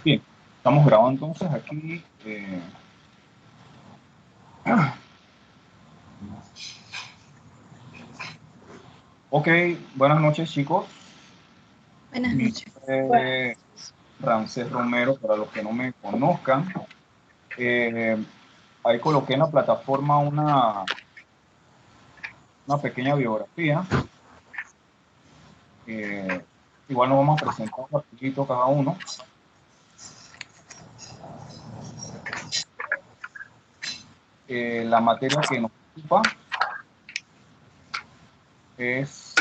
Bien, estamos grabando entonces aquí. Ok, buenas noches chicos. Buenas Mi noches. nombre es Ramsés Romero, para los que no me conozcan. Ahí coloqué en la plataforma una pequeña biografía. Igual nos vamos a presentar un poquito cada uno. La materia que nos ocupa es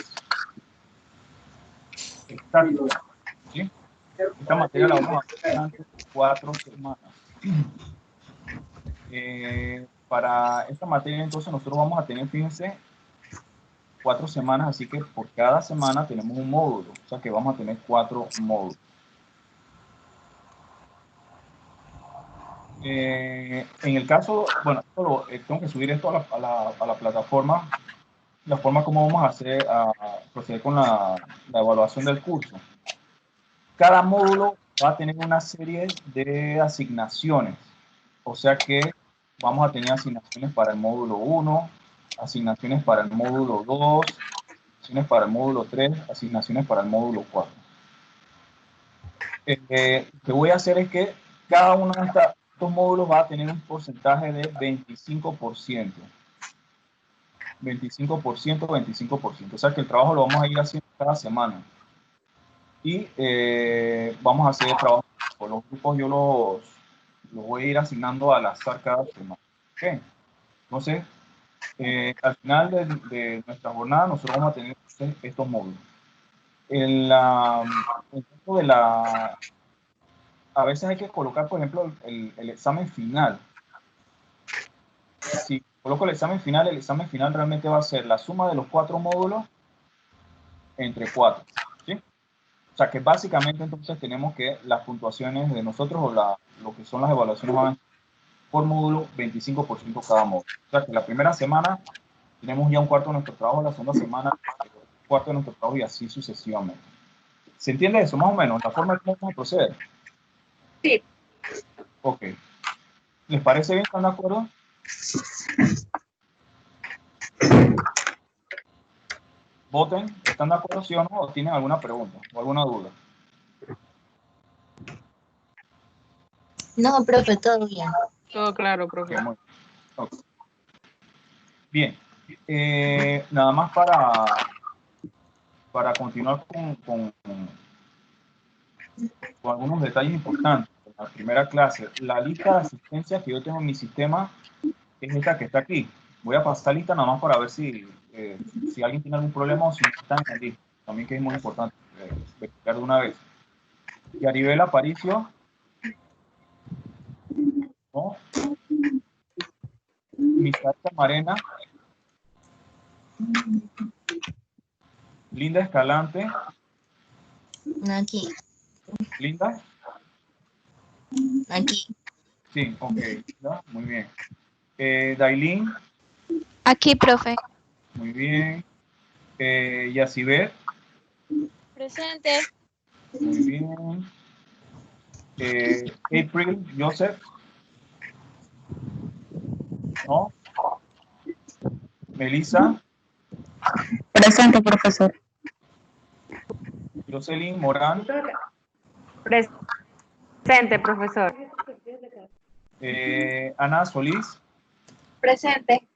estática, ¿sí? Esta materia la vamos a ver durante 4 semanas. Para esta materia entonces nosotros vamos a tener, fíjense, 4 semanas, así que por cada semana tenemos un módulo, o sea que vamos a tener 4 módulos. En el caso, bueno, tengo que subir esto a la plataforma, la forma como vamos a proceder con la evaluación del curso. Cada módulo va a tener una serie de asignaciones, o sea que vamos a tener asignaciones para el módulo 1, asignaciones para el módulo 2, asignaciones para el módulo 3, asignaciones para el módulo 4. Lo que voy a hacer es que cada uno de estos módulos va a tener un porcentaje de 25%. 25%, 25%. O sea que el trabajo lo vamos a ir haciendo cada semana. Y vamos a hacer trabajo con los grupos, yo los voy a ir asignando al azar cada semana. ¿Okay? Entonces, al final de nuestra jornada, nosotros vamos a tener estos módulos. A veces hay que colocar, por ejemplo, el examen final. Si coloco el examen final realmente va a ser la suma de los 4 módulos entre 4. ¿Sí? O sea que básicamente entonces tenemos que las puntuaciones de nosotros o lo que son las evaluaciones van a ser por módulo 25% cada módulo. O sea que la primera semana tenemos ya un cuarto de nuestro trabajo, la segunda semana un cuarto de nuestro trabajo y así sucesivamente. ¿Se entiende eso más o menos? La forma en cómo vamos a proceder. Sí. Ok. ¿Les parece bien? ¿Están de acuerdo? Voten. ¿Están de acuerdo sí o no? ¿O tienen alguna pregunta o alguna duda? No, profe, todo bien. Todo claro, profe. Okay. Bien. Nada más para continuar con algunos detalles importantes. La primera clase, la lista de asistencia que yo tengo en mi sistema es esta que está aquí. Voy a pasar lista nada más para ver si alguien tiene algún problema o si no están en la lista. También que es muy importante verificar de una vez. Yaribel Aparicio. ¿No? Misael Camarena. Linda Escalante. Aquí. Linda. Aquí. Sí, ok. ¿Ya? Muy bien. Dailin. Aquí, profe. Muy bien. Yacibet. Presente. Muy bien. April Joseph. ¿No? Melissa. Presente, profesor. Jocelyn Morán. Presente, profesor. Ana Solís. Presente.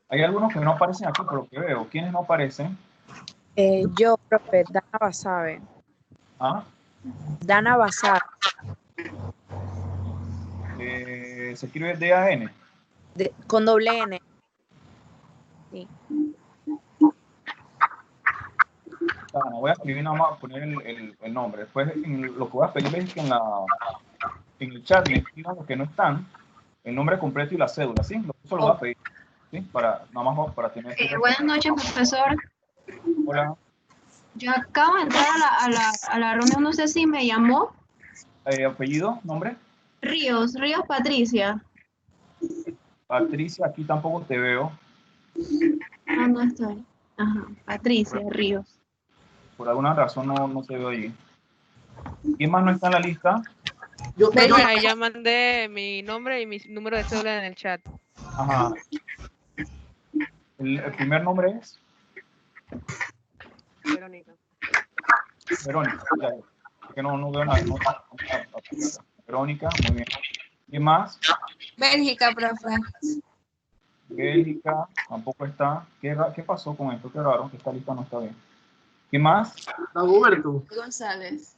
Hay algunos que no aparecen aquí por lo que veo. ¿Quiénes no aparecen? Yo, profe, Dana Basabe. ¿Ah? Dana Basabe. Se escribe D-A-N. Con doble N. Sí. Dana, voy a escribir nada más, poner el nombre. Después lo que voy a pedir es que en el chat me escriban los que no están, el nombre completo y la cédula, ¿sí? Eso lo voy a pedir, ¿sí? Nada más para tener... Buenas noches, profesor. Hola. Yo acabo de entrar a la reunión, no sé si me llamó. ¿Apellido? ¿Nombre? Ríos Patricia. Patricia, aquí tampoco te veo. Ah, no estoy. Ajá, Patricia Ríos. Por alguna razón no te veo allí. ¿Quién más no está en la lista? Profe, ahí ya mandé mi nombre y mi número de cédula en el chat. Ajá. El primer nombre es Verónica. Verónica. Ya, es que no veo nada. Verónica, muy bien. ¿Quién más? Bélgica, profe. Bélgica, tampoco está. ¿Qué pasó con esto? Qué raro que esta lista no está bien. ¿Quién más? Dagoberto. González.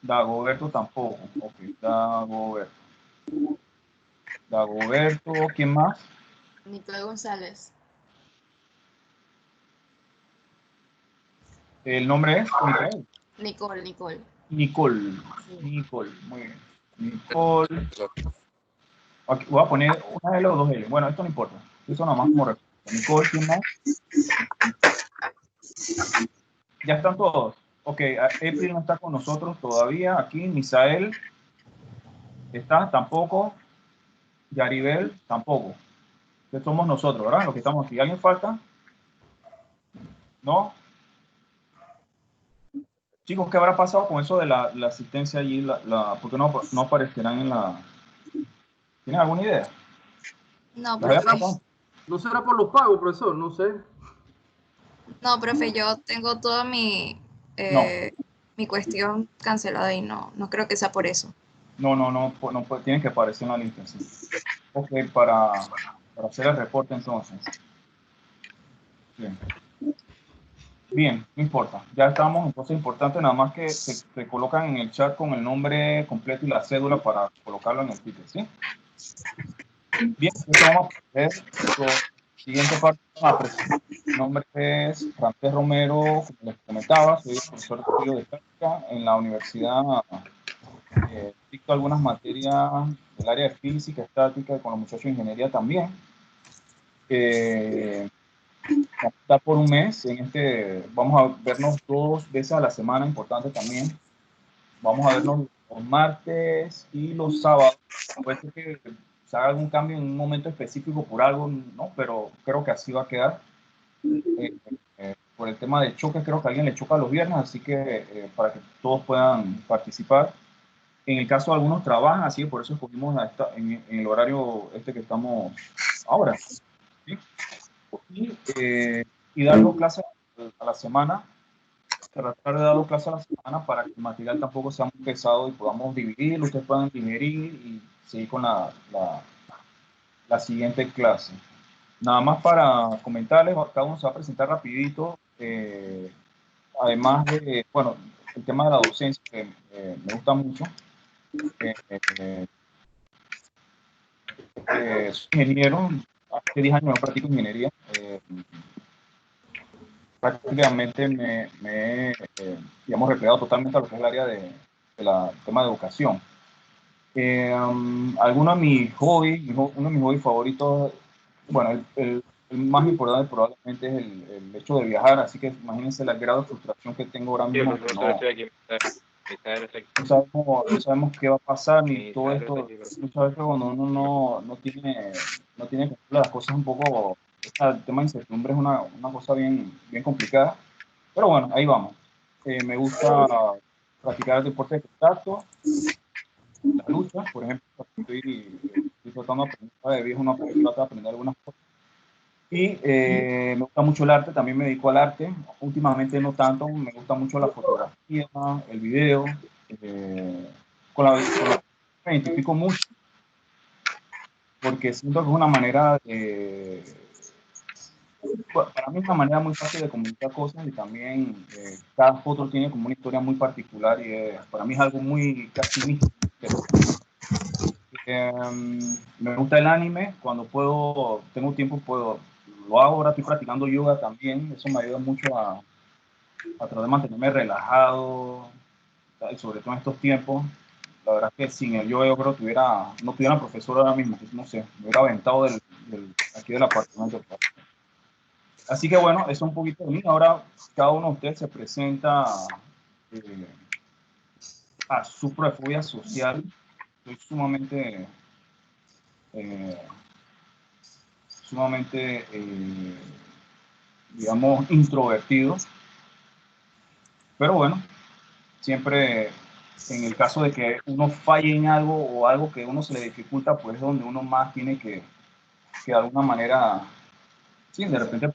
Dagoberto tampoco. Ok, Dagoberto. Dagoberto, ¿quién más? Nicole González. El nombre es Micael. Nicole. Nicole. Nicole, muy bien. Nicole. Aquí voy a poner una L o dos L. Bueno, esto no importa. Eso nada más como respuesta. Nicole, ¿quién más? Ya están todos. Ok, April no está con nosotros todavía. Aquí, Misael está tampoco. Yaribel tampoco. Que somos nosotros, ¿verdad? Los que estamos aquí. ¿Alguien falta? ¿No? Chicos, ¿qué habrá pasado con eso de la asistencia allí? ¿Por qué no aparecerán en la... ¿Tienen alguna idea? No, ¿Les había profe. pasado? ¿No será por los pagos, profesor? No sé. No, profe, yo tengo toda No. mi cuestión cancelada y no creo que sea por eso. No, tienen que aparecer en la lista, sí. Ok, para hacer el reporte entonces. Bien. Bien, no importa. Ya estamos, entonces es importante nada más que se colocan en el chat con el nombre completo y la cédula para colocarlo en el ticket, ¿sí? Bien, entonces vamos a ver la siguiente parte de la presentación. Mi nombre es Ramsés Romero, como les comentaba, soy profesor de estudio de física en la universidad. Dicto algunas materias del área de física, estática, y con los muchachos de ingeniería también. Vamos a estar por un mes. Vamos a vernos 2 veces a la semana, importante también. Vamos a vernos los martes y los sábados. Puede ser que se haga algún cambio en un momento específico por algo, ¿no? Pero creo que así va a quedar. Por el tema de choque, creo que a alguien le choca los viernes, así que para que todos puedan participar. En el caso de algunos trabajan, así que por eso escogimos en el horario que estamos ahora. ¿Sí? Y dar 2 clases a la semana, tratar de dar 2 clases a la semana para que el material tampoco sea muy pesado y podamos dividirlo, ustedes puedan digerir y seguir con la siguiente clase. Nada más para comentarles, cada uno se va a presentar rapidito, además de, bueno, el tema de la docencia, que me gusta mucho. Soy ingeniero, hace 10 años no practico ingeniería. Prácticamente me he, digamos, replegado totalmente a lo que es el área del tema de educación. Algunos de mis hobbies, uno de mis hobbies favoritos, bueno, el más importante probablemente es el hecho de viajar, así que imagínense el grado de frustración que tengo ahora mismo. No sabemos qué va a pasar ni todo esto. Muchas veces cuando uno no tiene control de las cosas un poco, el tema de incertidumbre es una cosa bien complicada. Pero bueno, ahí vamos. Me gusta practicar el deporte de contacto, la lucha, por ejemplo, estoy tratando de aprender de viejo, trata de aprender algunas cosas. Y me gusta mucho el arte, también me dedico al arte. Últimamente no tanto, me gusta mucho la fotografía, el video. Con la me identifico mucho porque siento que es una manera para mí es una manera muy fácil de comunicar cosas y también cada foto tiene como una historia muy particular y para mí es algo muy casi místico. Me gusta el anime, cuando tengo tiempo lo hago. Ahora estoy practicando yoga también, eso me ayuda mucho a tratar de mantenerme relajado, y sobre todo en estos tiempos. La verdad es que sin el yoga yo creo que no tuviera una profesora ahora mismo, no sé, me hubiera aventado aquí del apartamento. Así que bueno, eso es un poquito de mí. Ahora cada uno de ustedes se presenta a su fobia social. Soy sumamente digamos, introvertido. Pero bueno, siempre en el caso de que uno falle en algo o algo que uno se le dificulta, pues es donde uno más tiene que de alguna manera, sí, de repente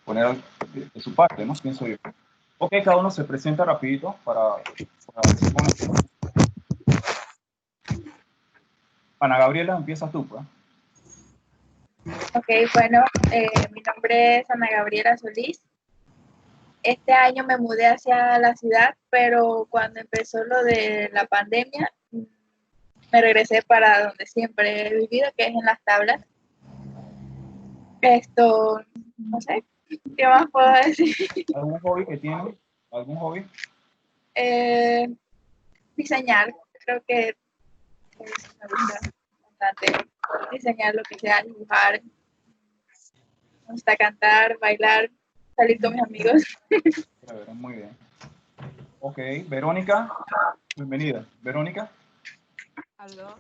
poner de su parte, ¿no? Pienso yo. Ok, cada uno se presenta rapidito para decir, bueno, Ana Gabriela, empiezas tú, pues. Ok, bueno, mi nombre es Ana Gabriela Solís. Este año me mudé hacia la ciudad, pero cuando empezó lo de la pandemia, me regresé para donde siempre he vivido, que es en Las Tablas. Esto, no sé, ¿qué más puedo decir? ¿Algún hobby que tienes? ¿Algún hobby? Eh, Diseñar, creo que me gusta bastante diseñar lo que sea, dibujar, me gusta cantar, bailar, salir con mis amigos. Muy bien. Ok, Verónica, bienvenida. Verónica. ¿Aló?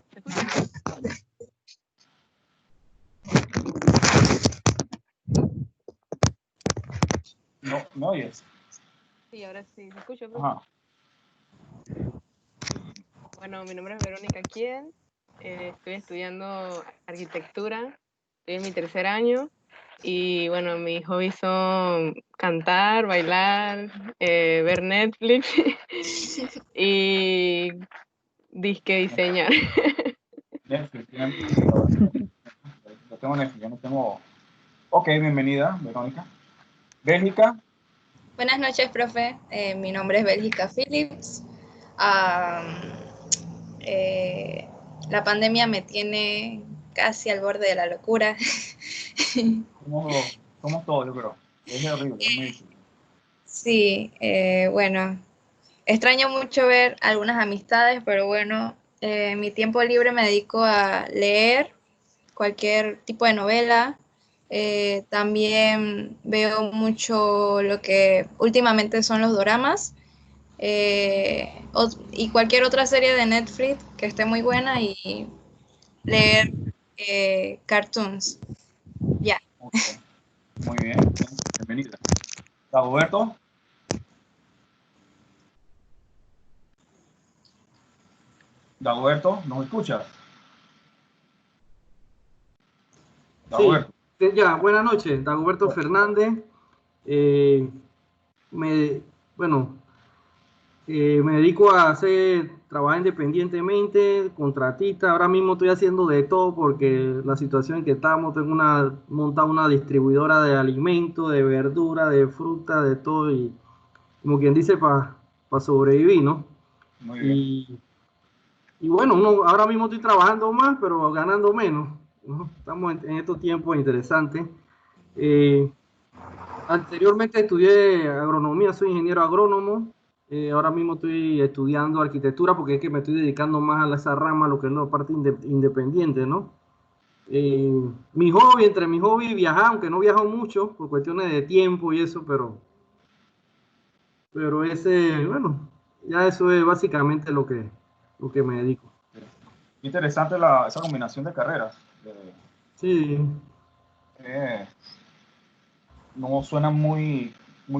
No, ¿me oyes? Sí, ahora sí. ¿Me escucho, profe? Ajá. Bueno, mi nombre es Verónica Quien. Estoy estudiando arquitectura. Estoy en mi 3er año. Y bueno, mis hobbies son cantar, bailar, ver Netflix y disque diseñar. Netflix, yo tengo Netflix, yo no tengo... Ok, bienvenida, Verónica. Bélgica. Buenas noches, profe. Mi nombre es Bélgica Phillips. Eh, la pandemia me tiene casi al borde de la locura. Somos todos, yo creo. Es horrible, es muy difícil. Sí, bueno, extraño mucho ver algunas amistades, pero bueno, en mi tiempo libre me dedico a leer cualquier tipo de novela. También veo mucho lo que últimamente son los doramas. Y cualquier otra serie de Netflix que esté muy buena y leer cartoons. Ya. Okay. Muy bien, bienvenida. Dagoberto. Dagoberto, ¿nos escuchas? Sí, Dagoberto. ya, buenas noches, Dagoberto Fernández. Me, bueno, me dedico a trabajar independientemente, contratista. Ahora mismo estoy haciendo de todo porque la situación en que estamos, tengo montada una distribuidora de alimentos, de verdura, de fruta, de todo, y como quien dice, para sobrevivir, ¿no? Muy bien. Y bueno, ahora mismo estoy trabajando más, pero ganando menos, ¿no? Estamos en estos tiempos interesantes. Anteriormente estudié agronomía, soy ingeniero agrónomo. Ahora mismo estoy estudiando arquitectura porque es que me estoy dedicando más a esa rama, lo que es la parte independiente, ¿no? Entre mi hobby, viajar, aunque no viajo mucho por cuestiones de tiempo y eso, pero bueno, ya eso es básicamente lo que me dedico. Interesante esa combinación de carreras. Sí. No suena muy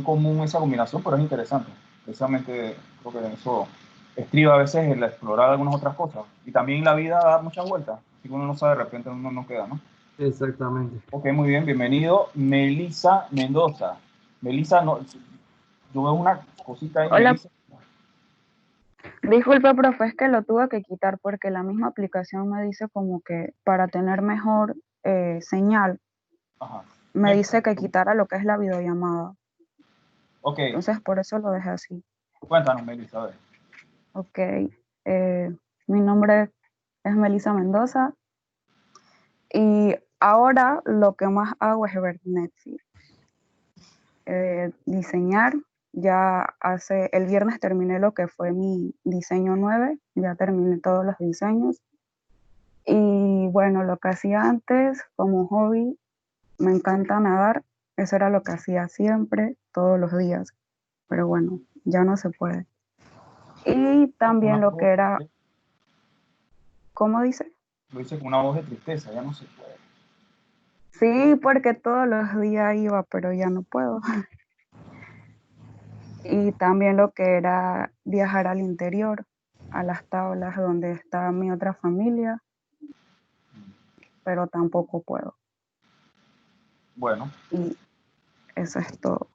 común esa combinación, pero es interesante. Precisamente creo que en eso estriba a veces el explorar algunas otras cosas. Y también la vida da muchas vueltas. Si uno no sabe, de repente uno no queda, ¿no? Exactamente. Ok, muy bien, bienvenido. Melissa Mendoza. Melissa, no, yo veo una cosita ahí. Hola. Melissa. Disculpe, profe, es que lo tuve que quitar porque la misma aplicación me dice como que para tener mejor señal, Ajá. me dice que quitara lo que es la videollamada. Ok. Entonces por eso lo dejé así. Cuéntanos, Melissa, a ver. Ok, mi nombre es Melissa Mendoza y ahora lo que más hago es ver Netflix. Diseñar, el viernes terminé lo que fue mi diseño 9, ya terminé todos los diseños. Y bueno, lo que hacía antes como hobby, me encanta nadar, eso era lo que hacía siempre, todos los días, pero bueno, ya no se puede. Y también lo que era, ¿cómo dice? Lo dice con una voz de tristeza, ya no se puede. Sí, porque todos los días iba, pero ya no puedo. Y también lo que era viajar al interior, a las tablas donde está mi otra familia, pero tampoco puedo. Bueno, Y eso es todo.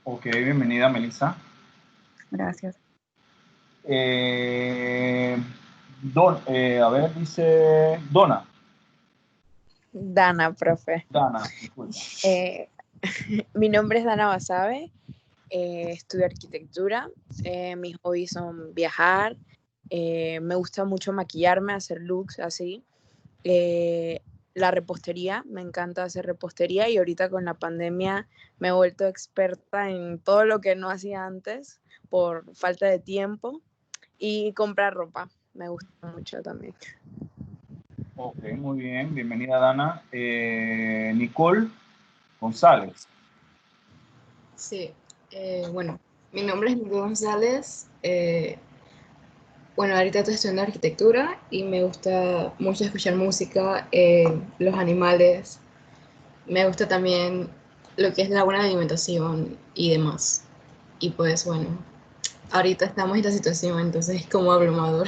ok, bienvenida, Melissa. Gracias. A ver, dice Donna. Dana, profe. Dana, disculpa. Mi nombre es Dana Basabe, estudio arquitectura, mis hobbies son viajar, me gusta mucho maquillarme, hacer looks así, la repostería, me encanta hacer repostería y ahorita con la pandemia me he vuelto experta en todo lo que no hacía antes por falta de tiempo y comprar ropa, me gusta mucho también. Ok, muy bien, bienvenida, Dana. Nicole González. Sí, bueno, mi nombre es Nicole González. Bueno, ahorita estoy estudiando arquitectura y me gusta mucho escuchar música, los animales. Me gusta también lo que es la buena alimentación y demás. Y pues bueno, ahorita estamos en esta situación, entonces es como abrumador,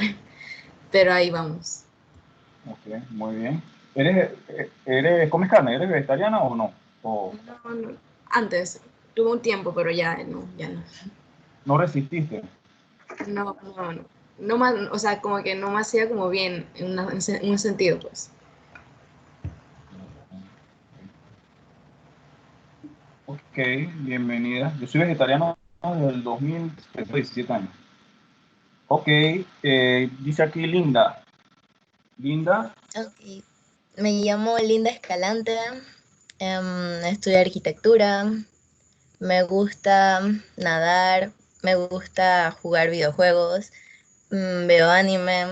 pero ahí vamos. Ok, muy bien. ¿Comes carne? ¿Eres vegetariana o no? ¿O No, antes, tuve un tiempo, pero ya no, ya no. no resististe? No. No más, o sea, como que no me hacía como bien en un sentido, pues. Ok, bienvenida. Yo soy vegetariano desde el 2017 años. Ok, dice aquí Linda. Linda, Ok. Me llamo Linda Escalante, estudio arquitectura, me gusta nadar, me gusta jugar videojuegos, veo anime,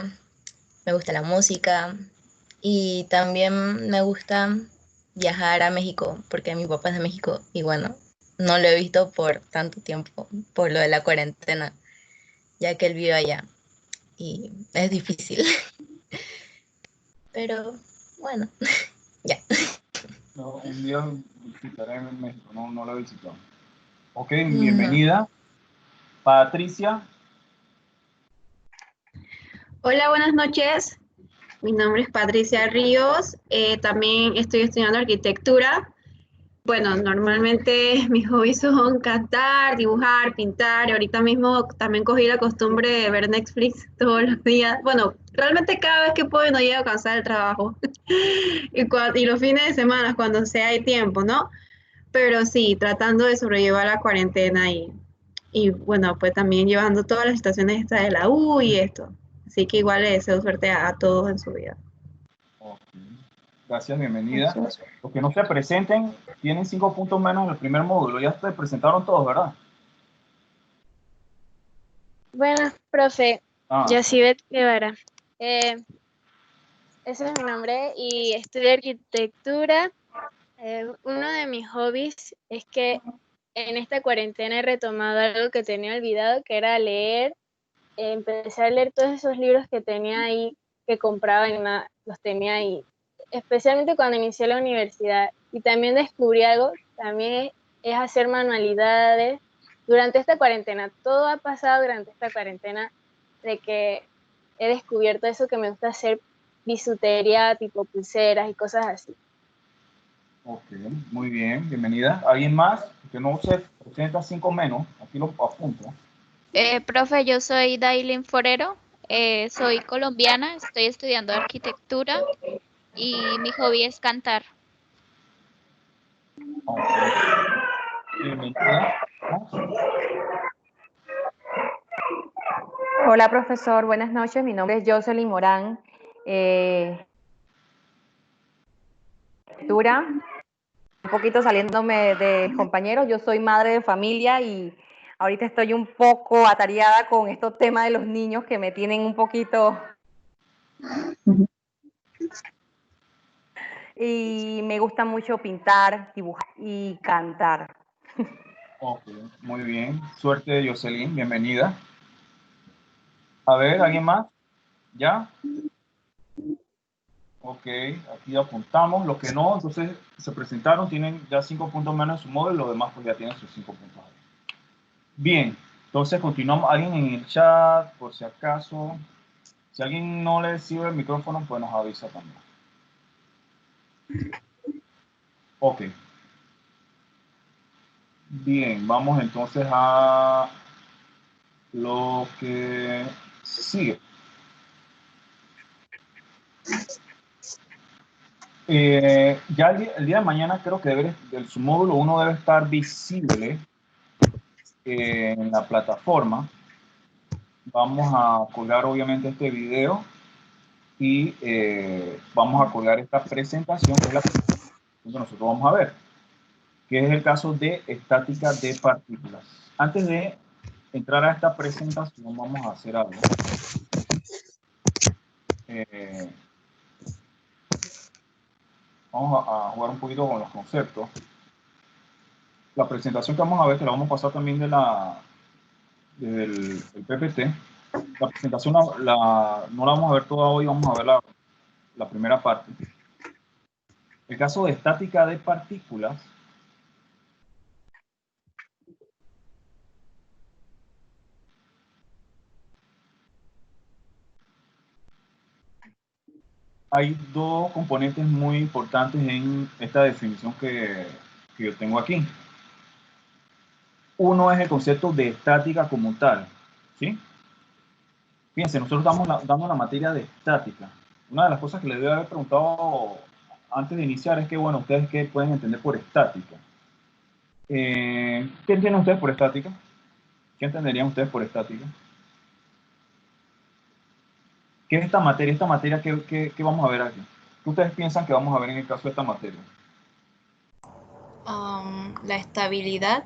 me gusta la música y también me gusta viajar a México porque mi papá es de México y bueno, no lo he visto por tanto tiempo por lo de la cuarentena, ya que él vive allá y es difícil, pero bueno, ya. no, un día visitaré México, no lo he visitado. Ok, Ujú. bienvenida. Patricia. Hola, buenas noches. Mi nombre es Patricia Ríos. También estoy estudiando arquitectura. Bueno, normalmente mis hobbies son cantar, dibujar, pintar. Y ahorita mismo también cogí la costumbre de ver Netflix todos los días. Bueno, realmente cada vez que puedo y no llego a cansar el trabajo. Y los fines de semana, cuando sea hay tiempo, ¿no? Pero sí, tratando de sobrellevar la cuarentena y bueno, pues también llevando todas las situaciones estas de la U y esto. Así que igual le deseo suerte a todos en su vida. Ok, gracias, bienvenida. Gracias. Los que no se presenten tienen 5 puntos menos en el primer módulo. Ya se presentaron todos, ¿verdad? Bueno, profe, Ah, Yacibet Guevara. Ese es mi nombre y estudio arquitectura. Uno de mis hobbies es que en esta cuarentena he retomado algo que tenía olvidado, que era leer. Empecé a leer todos esos libros que tenía ahí, que compraba y nada, los tenía ahí, especialmente cuando inicié la universidad. Y también descubrí algo, también es hacer manualidades. Durante esta cuarentena, todo ha pasado durante esta cuarentena, de que he descubierto eso que me gusta hacer, bisutería, tipo pulseras y cosas así. ok, muy bien, bienvenida. ¿Alguien más? Que no se presenta 5 menos. Aquí lo apunto. Profe, yo soy Dailin Forero, soy colombiana, estoy estudiando arquitectura y mi hobby es cantar. Ok, bienvenida. Hola, profesor. Buenas noches. Mi nombre es Jocelyn Morán. Un poquito saliéndome de compañeros. Yo soy madre de familia y ahorita estoy un poco atareada con estos temas de los niños que me tienen un poquito. Y me gusta mucho pintar, dibujar y cantar. Ok, muy bien. Suerte, Jocelyn, bienvenida. A ver, ¿alguien más? ¿Ya? Ok, aquí apuntamos. Los que no, entonces se presentaron, tienen ya 5 puntos menos en su módulo, los demás pues ya tienen sus 5 puntos. Bien, entonces continuamos. ¿Alguien en el chat, por si acaso? Si alguien no le sirve el micrófono, pues nos avisa también. Ok. Bien, vamos entonces a lo que sigue. Ya el día de mañana creo que su módulo 1 debe estar visible en la plataforma. Vamos a colgar obviamente este video y vamos a colgar esta presentación, que es la presentación que nosotros vamos a ver, que es el caso de estática de partículas. Antes de entrar a esta presentación, vamos a hacer algo. Vamos a jugar un poquito con los conceptos. La presentación que vamos a ver, que la vamos a pasar también del PPT. La presentación no la vamos a ver toda hoy, vamos a ver la primera parte. El caso de estática de partículas hay dos componentes muy importantes en esta definición que yo tengo aquí. Uno es el concepto de estática como tal, ¿sí? Fíjense, nosotros damos la materia de estática. Una de las cosas que les debo haber preguntado antes de iniciar es que, bueno, ¿ustedes qué pueden entender por estática? ¿Qué entienden ustedes por estática? ¿Qué entenderían ustedes por estática? ¿Qué es esta materia? Esta materia, ¿qué vamos a ver aquí? ¿Qué ustedes piensan que vamos a ver en el caso de esta materia? La estabilidad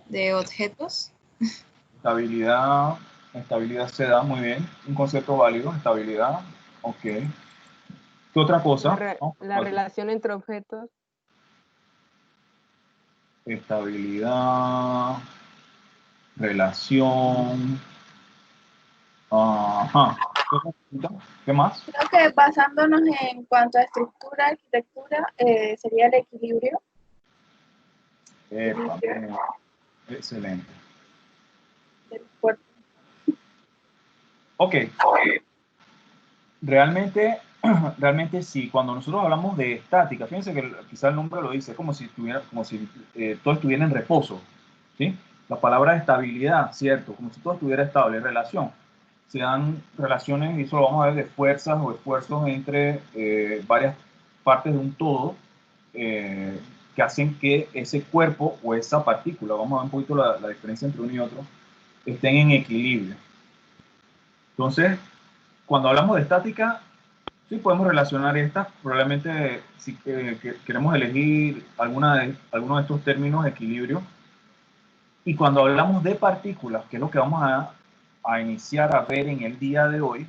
de objetos. Estabilidad se da muy bien. Un concepto válido, estabilidad. Ok. ¿Qué otra cosa? La relación entre objetos. Estabilidad, relación. Ajá. ¿Qué más? Creo que basándonos en cuanto a estructura, arquitectura, sería el equilibrio. Excelente. Del cuerpo. Ok. Realmente sí, cuando nosotros hablamos de estática, fíjense que quizá el nombre lo dice, como si todo estuviera en reposo, ¿sí? La palabra estabilidad, cierto, como si todo estuviera estable, relación. Se dan relaciones, y eso lo vamos a ver, de fuerzas o esfuerzos entre varias partes de un todo que hacen que ese cuerpo o esa partícula, vamos a ver un poquito la diferencia entre uno y otro, estén en equilibrio. Entonces, cuando hablamos de estática, sí podemos relacionar estas, probablemente si queremos elegir alguno de estos términos de equilibrio. Y cuando hablamos de partículas, que es lo que vamos a iniciar a ver en el día de hoy,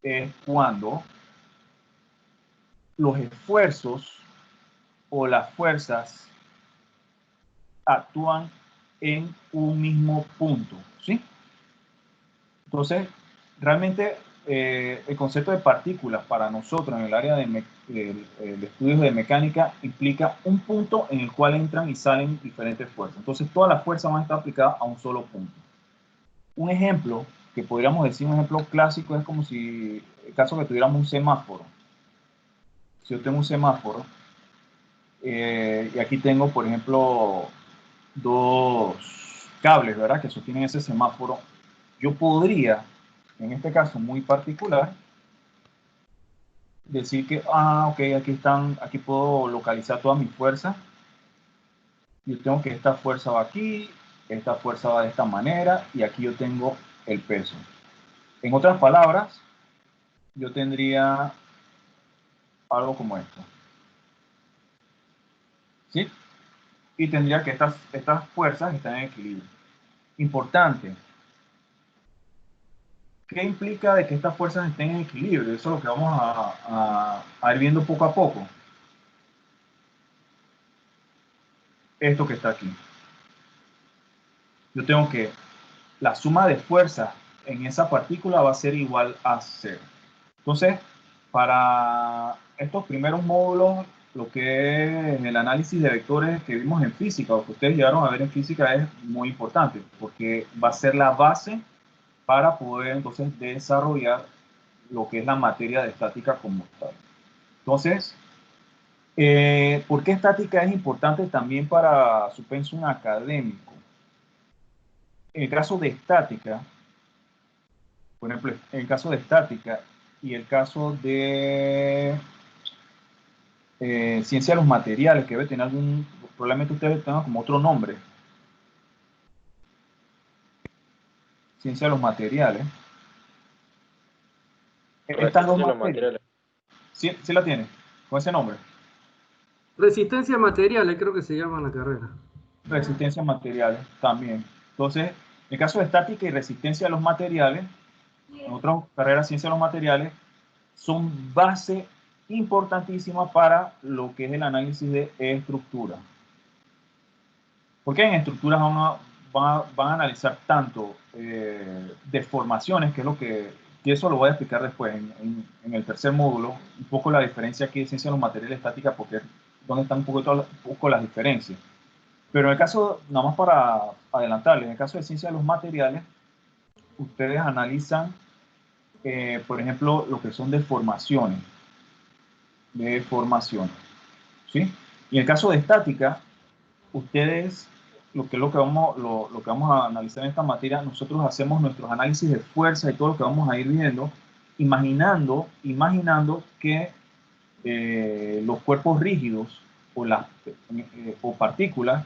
es cuando los esfuerzos o las fuerzas actúan en un mismo punto, ¿sí? Entonces, realmente el concepto de partículas para nosotros en el área de estudios de mecánica implica un punto en el cual entran y salen diferentes fuerzas. Entonces, todas las fuerzas van a estar aplicadas a un solo punto. Un ejemplo que podríamos decir, un ejemplo clásico, es como si, el caso que tuviéramos un semáforo. Si yo tengo un semáforo, y aquí tengo, por ejemplo, dos cables, ¿verdad?, que sostienen ese semáforo, yo podría, en este caso muy particular, decir que, ok, aquí puedo localizar toda mi fuerza. Yo tengo que esta fuerza va aquí, esta fuerza va de esta manera, y aquí yo tengo el peso. En otras palabras, yo tendría algo como esto, ¿sí? Y tendría que estas fuerzas están en equilibrio. Importante. ¿Qué implica de que estas fuerzas estén en equilibrio? Eso es lo que vamos a ir viendo poco a poco. Esto que está aquí. Yo tengo que la suma de fuerza en esa partícula va a ser igual a 0. Entonces, para estos primeros módulos, lo que es el análisis de vectores que vimos en física, o que ustedes llegaron a ver en física, es muy importante, porque va a ser la base para poder entonces desarrollar lo que es la materia de estática como tal. Entonces, ¿por qué estática es importante también para su pensum académico? En el caso de estática, por ejemplo, en el caso de estática y el caso de ciencia de los materiales, que debe tener algún, probablemente ustedes tengan como otro nombre. Ciencia de los materiales. Estas dos materias. ¿Sí, sí la tiene? ¿Con ese nombre? Resistencia a materiales, creo que se llama la carrera. Resistencia a materiales, también. Entonces, en el caso de estática y resistencia a los materiales, en otras carreras, ciencia de los materiales, son base importantísima para lo que es el análisis de estructura. Porque en estructuras van a analizar tanto deformaciones, que es lo que, y eso lo voy a explicar después en el tercer módulo, un poco la diferencia aquí de ciencia de los materiales y estática, porque es donde están un poco las diferencias. Pero en el caso, nada más para adelantarles, en el caso de ciencia de los materiales, ustedes analizan, por ejemplo, lo que son deformaciones. ¿Sí? Y en el caso de estática, ustedes, lo que vamos a analizar en esta materia, nosotros hacemos nuestros análisis de fuerza y todo lo que vamos a ir viendo, imaginando que los cuerpos rígidos o partículas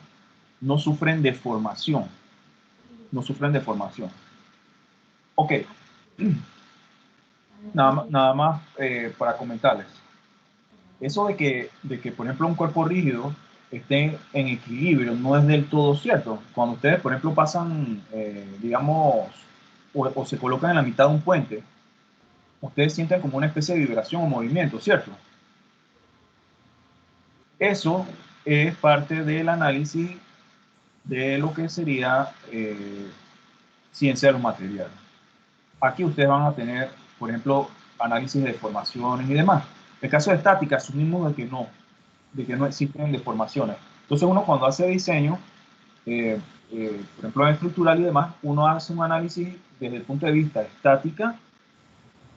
no sufren deformación. Ok. Nada más para comentarles. Eso de que, por ejemplo, un cuerpo rígido esté en equilibrio no es del todo cierto. Cuando ustedes, por ejemplo, pasan, digamos, o se colocan en la mitad de un puente, ustedes sienten como una especie de vibración o movimiento, ¿cierto? Eso es parte del análisis de lo que sería ciencia de los materiales. Aquí ustedes van a tener, por ejemplo, análisis de deformaciones y demás. En el caso de estática, asumimos de que no existen deformaciones. Entonces uno cuando hace diseño, por ejemplo en estructural y demás, uno hace un análisis desde el punto de vista de estática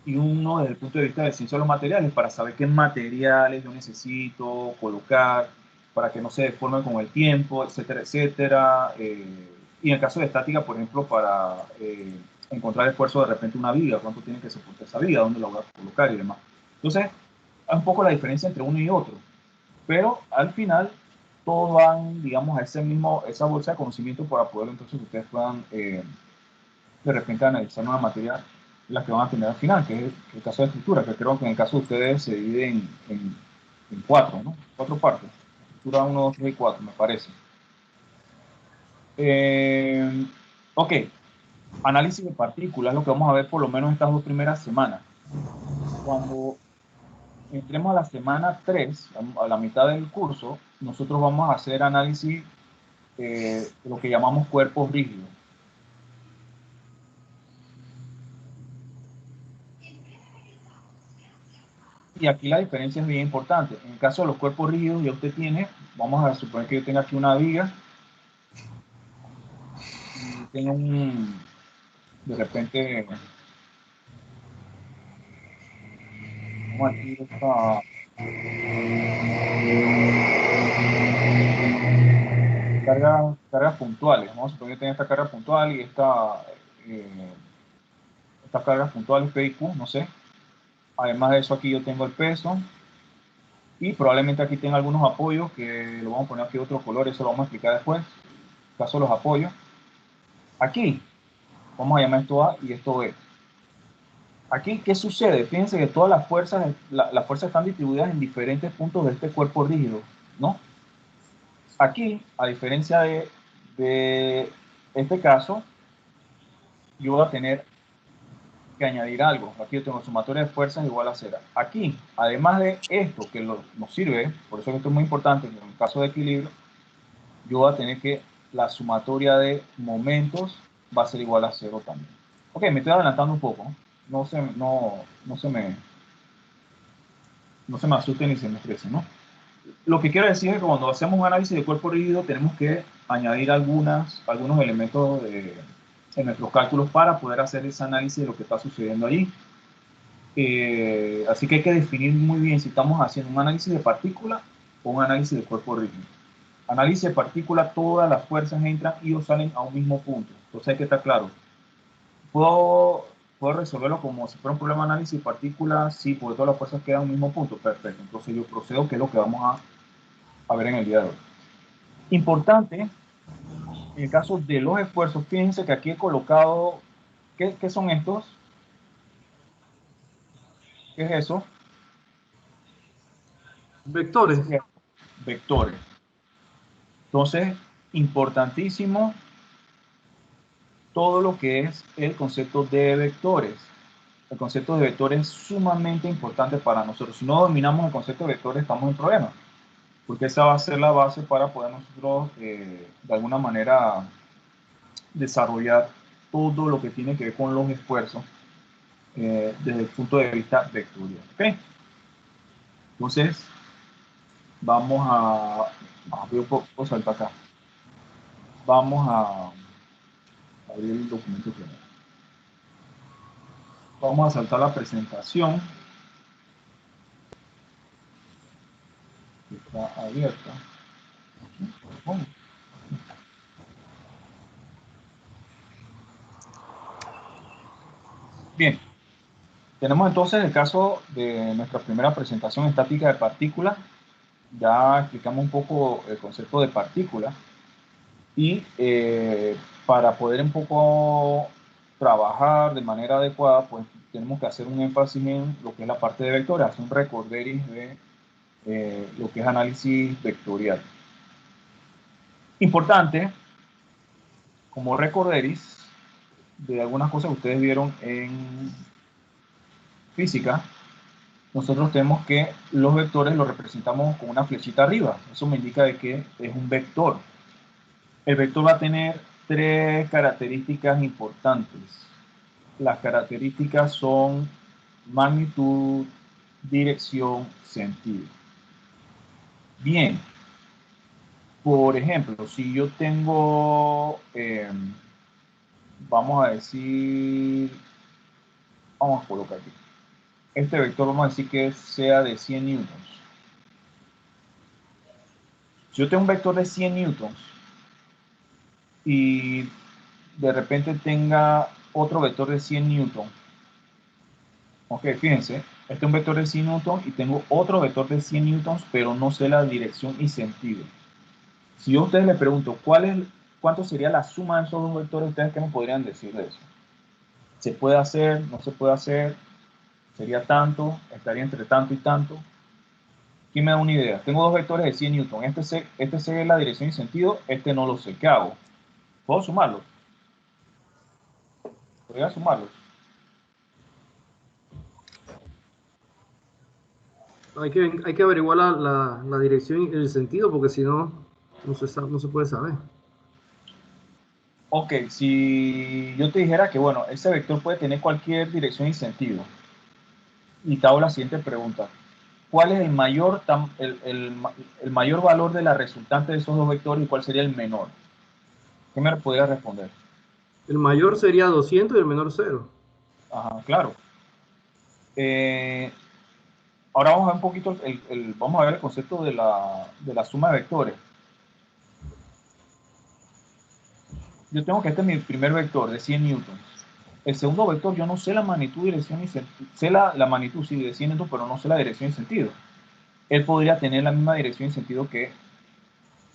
y uno desde el punto de vista de ciencia de los materiales, para saber qué materiales yo necesito colocar para que no se deformen con el tiempo, etcétera, etcétera. Y en el caso de estática, por ejemplo, para encontrar esfuerzo de repente una viga, cuánto tiene que soportar esa viga, dónde la voy a colocar y demás. Entonces, es un poco la diferencia entre uno y otro. Pero al final, todos van, digamos, a esa bolsa de conocimiento para poder entonces ustedes puedan de repente analizar una materia, las que van a tener al final, que es el caso de estructura, que creo que en el caso de ustedes se divide en 4, ¿no? 4 partes. Estructura 1, 2, 3 y 4, me parece. Ok. Análisis de partículas, lo que vamos a ver por lo menos estas 2 primeras semanas. Cuando entremos a la semana 3, a la mitad del curso, nosotros vamos a hacer análisis de lo que llamamos cuerpos rígidos. Y aquí la diferencia es bien importante. En el caso de los cuerpos rígidos, ya usted tiene, vamos a suponer que yo tenga aquí una viga, y tengo de repente, vamos a decir, cargas puntuales. Vamos a suponer que tenga esta carga puntual y estas cargas puntuales P y Q, no sé. Además de eso, aquí yo tengo el peso y probablemente aquí tenga algunos apoyos que lo vamos a poner aquí de otro color, eso lo vamos a explicar después. En el caso de los apoyos, aquí vamos a llamar esto A y esto B. Aquí, ¿qué sucede? Fíjense que todas las fuerzas están distribuidas en diferentes puntos de este cuerpo rígido, ¿no? Aquí, a diferencia de este caso, yo voy a tener que añadir algo. Aquí yo tengo sumatoria de fuerzas igual a 0. Aquí, además de esto que nos sirve, por eso esto es muy importante, en el caso de equilibrio, yo voy a tener que la sumatoria de momentos va a ser igual a 0 también. Ok, me estoy adelantando un poco. No se me asusten ni se me estresen, ¿no? lo que quiero decir es que cuando hacemos un análisis de cuerpo rígido tenemos que añadir algunos elementos en nuestros cálculos para poder hacer ese análisis de lo que está sucediendo allí. Así que hay que definir muy bien si estamos haciendo un análisis de partícula o un análisis de cuerpo rígido. Análisis de partícula, todas las fuerzas entran y o salen a un mismo punto. Entonces hay que estar claro. ¿Puedo resolverlo como si fuera un problema de análisis de partículas? Sí, porque todas las fuerzas quedan a un mismo punto. Perfecto. Entonces yo procedo, que es lo que vamos a ver en el día de hoy. Importante, en el caso de los esfuerzos, fíjense que aquí he colocado, ¿qué son estos? ¿Qué es eso? Vectores. Vectores. Entonces, importantísimo todo lo que es el concepto de vectores. El concepto de vectores es sumamente importante para nosotros. Si no dominamos el concepto de vectores, estamos en problemas, porque esa va a ser la base para poder nosotros, de alguna manera, desarrollar todo lo que tiene que ver con los esfuerzos desde el punto de vista vectorial. ¿Okay? Entonces, vamos a abrir un poco, salta acá. Vamos a abrir el documento primero. Vamos a saltar la presentación. Está abierta. Bien. Tenemos entonces el caso de nuestra primera presentación estática de partículas. Ya explicamos un poco el concepto de partícula. Y para poder un poco trabajar de manera adecuada, pues tenemos que hacer un énfasis en lo que es la parte de vectores, hacer un recorderis de lo que es análisis vectorial. Importante, como recorderis, de algunas cosas que ustedes vieron en física, nosotros tenemos que los vectores los representamos con una flechita arriba. Eso me indica de que es un vector. El vector va a tener tres características importantes. Las características son magnitud, dirección, sentido. Bien. Por ejemplo, si yo tengo, vamos a decir, vamos a colocar aquí. Este vector vamos a decir que sea de 100 newtons. Si yo tengo un vector de 100 newtons y de repente tenga otro vector de 100 newtons, ok, fíjense, este es un vector de 100 newtons y tengo otro vector de 100 newtons, pero no sé la dirección y sentido. Si yo a ustedes les pregunto, ¿cuánto sería la suma de esos dos vectores? ¿Ustedes qué me podrían decir de eso? ¿Se puede hacer? ¿No se puede hacer? ¿Sería tanto? ¿Estaría entre tanto y tanto? ¿Quién me da una idea? Tengo dos vectores de 100 newton. Este sé la dirección y sentido, este no lo sé. ¿Qué hago? ¿Puedo sumarlos? ¿Podría sumarlos? Hay que averiguar la dirección y el sentido, porque si no, no se puede saber. Ok, si yo te dijera que, bueno, ese vector puede tener cualquier dirección y sentido, y te hago la siguiente pregunta. ¿Cuál es el mayor valor de la resultante de esos dos vectores y cuál sería el menor? ¿Qué me podría responder? El mayor sería 200 y el menor 0. Ajá, claro. Ahora vamos a ver un poquito, vamos a ver el concepto de la suma de vectores. Yo tengo que este es mi primer vector de 100 newtons. El segundo vector yo no sé la magnitud, dirección y sentido. Sé la magnitud sí de 100 newtons, pero no sé la dirección y sentido. Él podría tener la misma dirección y sentido que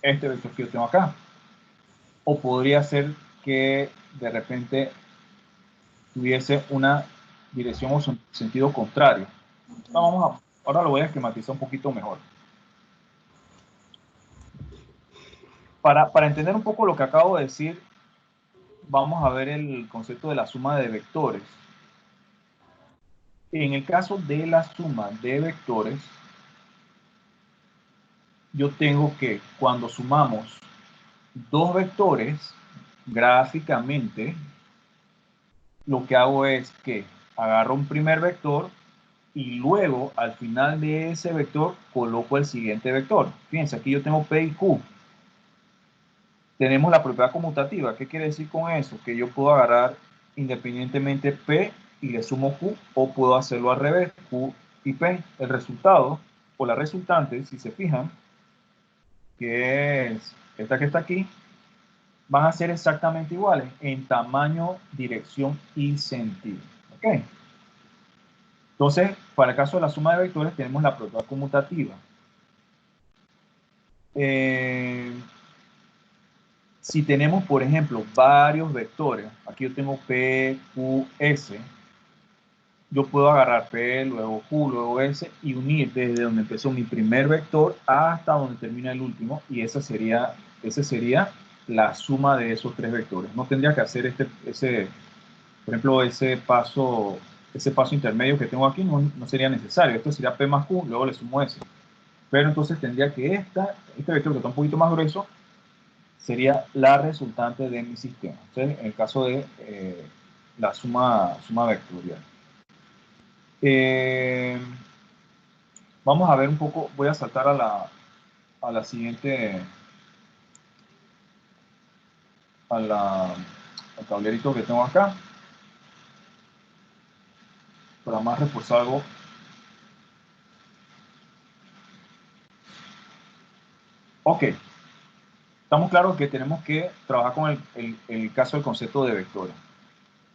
este vector que yo tengo acá. O podría ser que de repente tuviese una dirección o sentido contrario. Ahora lo voy a esquematizar un poquito mejor. Para entender un poco lo que acabo de decir, vamos a ver el concepto de la suma de vectores. En el caso de la suma de vectores, yo tengo que, cuando sumamos dos vectores, gráficamente, lo que hago es que agarro un primer vector y luego al final de ese vector coloco el siguiente vector. Fíjense, aquí yo tengo P y Q. Tenemos la propiedad conmutativa. ¿Qué quiere decir con eso? Que yo puedo agarrar independientemente P y le sumo Q, o puedo hacerlo al revés, Q y P. El resultado, o la resultante, si se fijan, que es esta que está aquí, van a ser exactamente iguales en tamaño, dirección y sentido. ¿Ok? Entonces, para el caso de la suma de vectores, tenemos la propiedad conmutativa. Si tenemos, por ejemplo, varios vectores, aquí yo tengo P, Q, S, yo puedo agarrar P, luego Q, luego S y unir desde donde empezó mi primer vector hasta donde termina el último, y esa sería la suma de esos tres vectores. No tendría que hacer por ejemplo, ese paso intermedio que tengo aquí, no sería necesario. Esto sería P más Q, luego le sumo S. Pero entonces tendría que este vector que está un poquito más grueso sería la resultante de mi sistema. Entonces, en el caso de la suma vectorial. Vamos a ver un poco, voy a saltar a la siguiente, al tablerito que tengo acá, para más reforzar algo. Ok, estamos claros que tenemos que trabajar con el caso del concepto de vectores.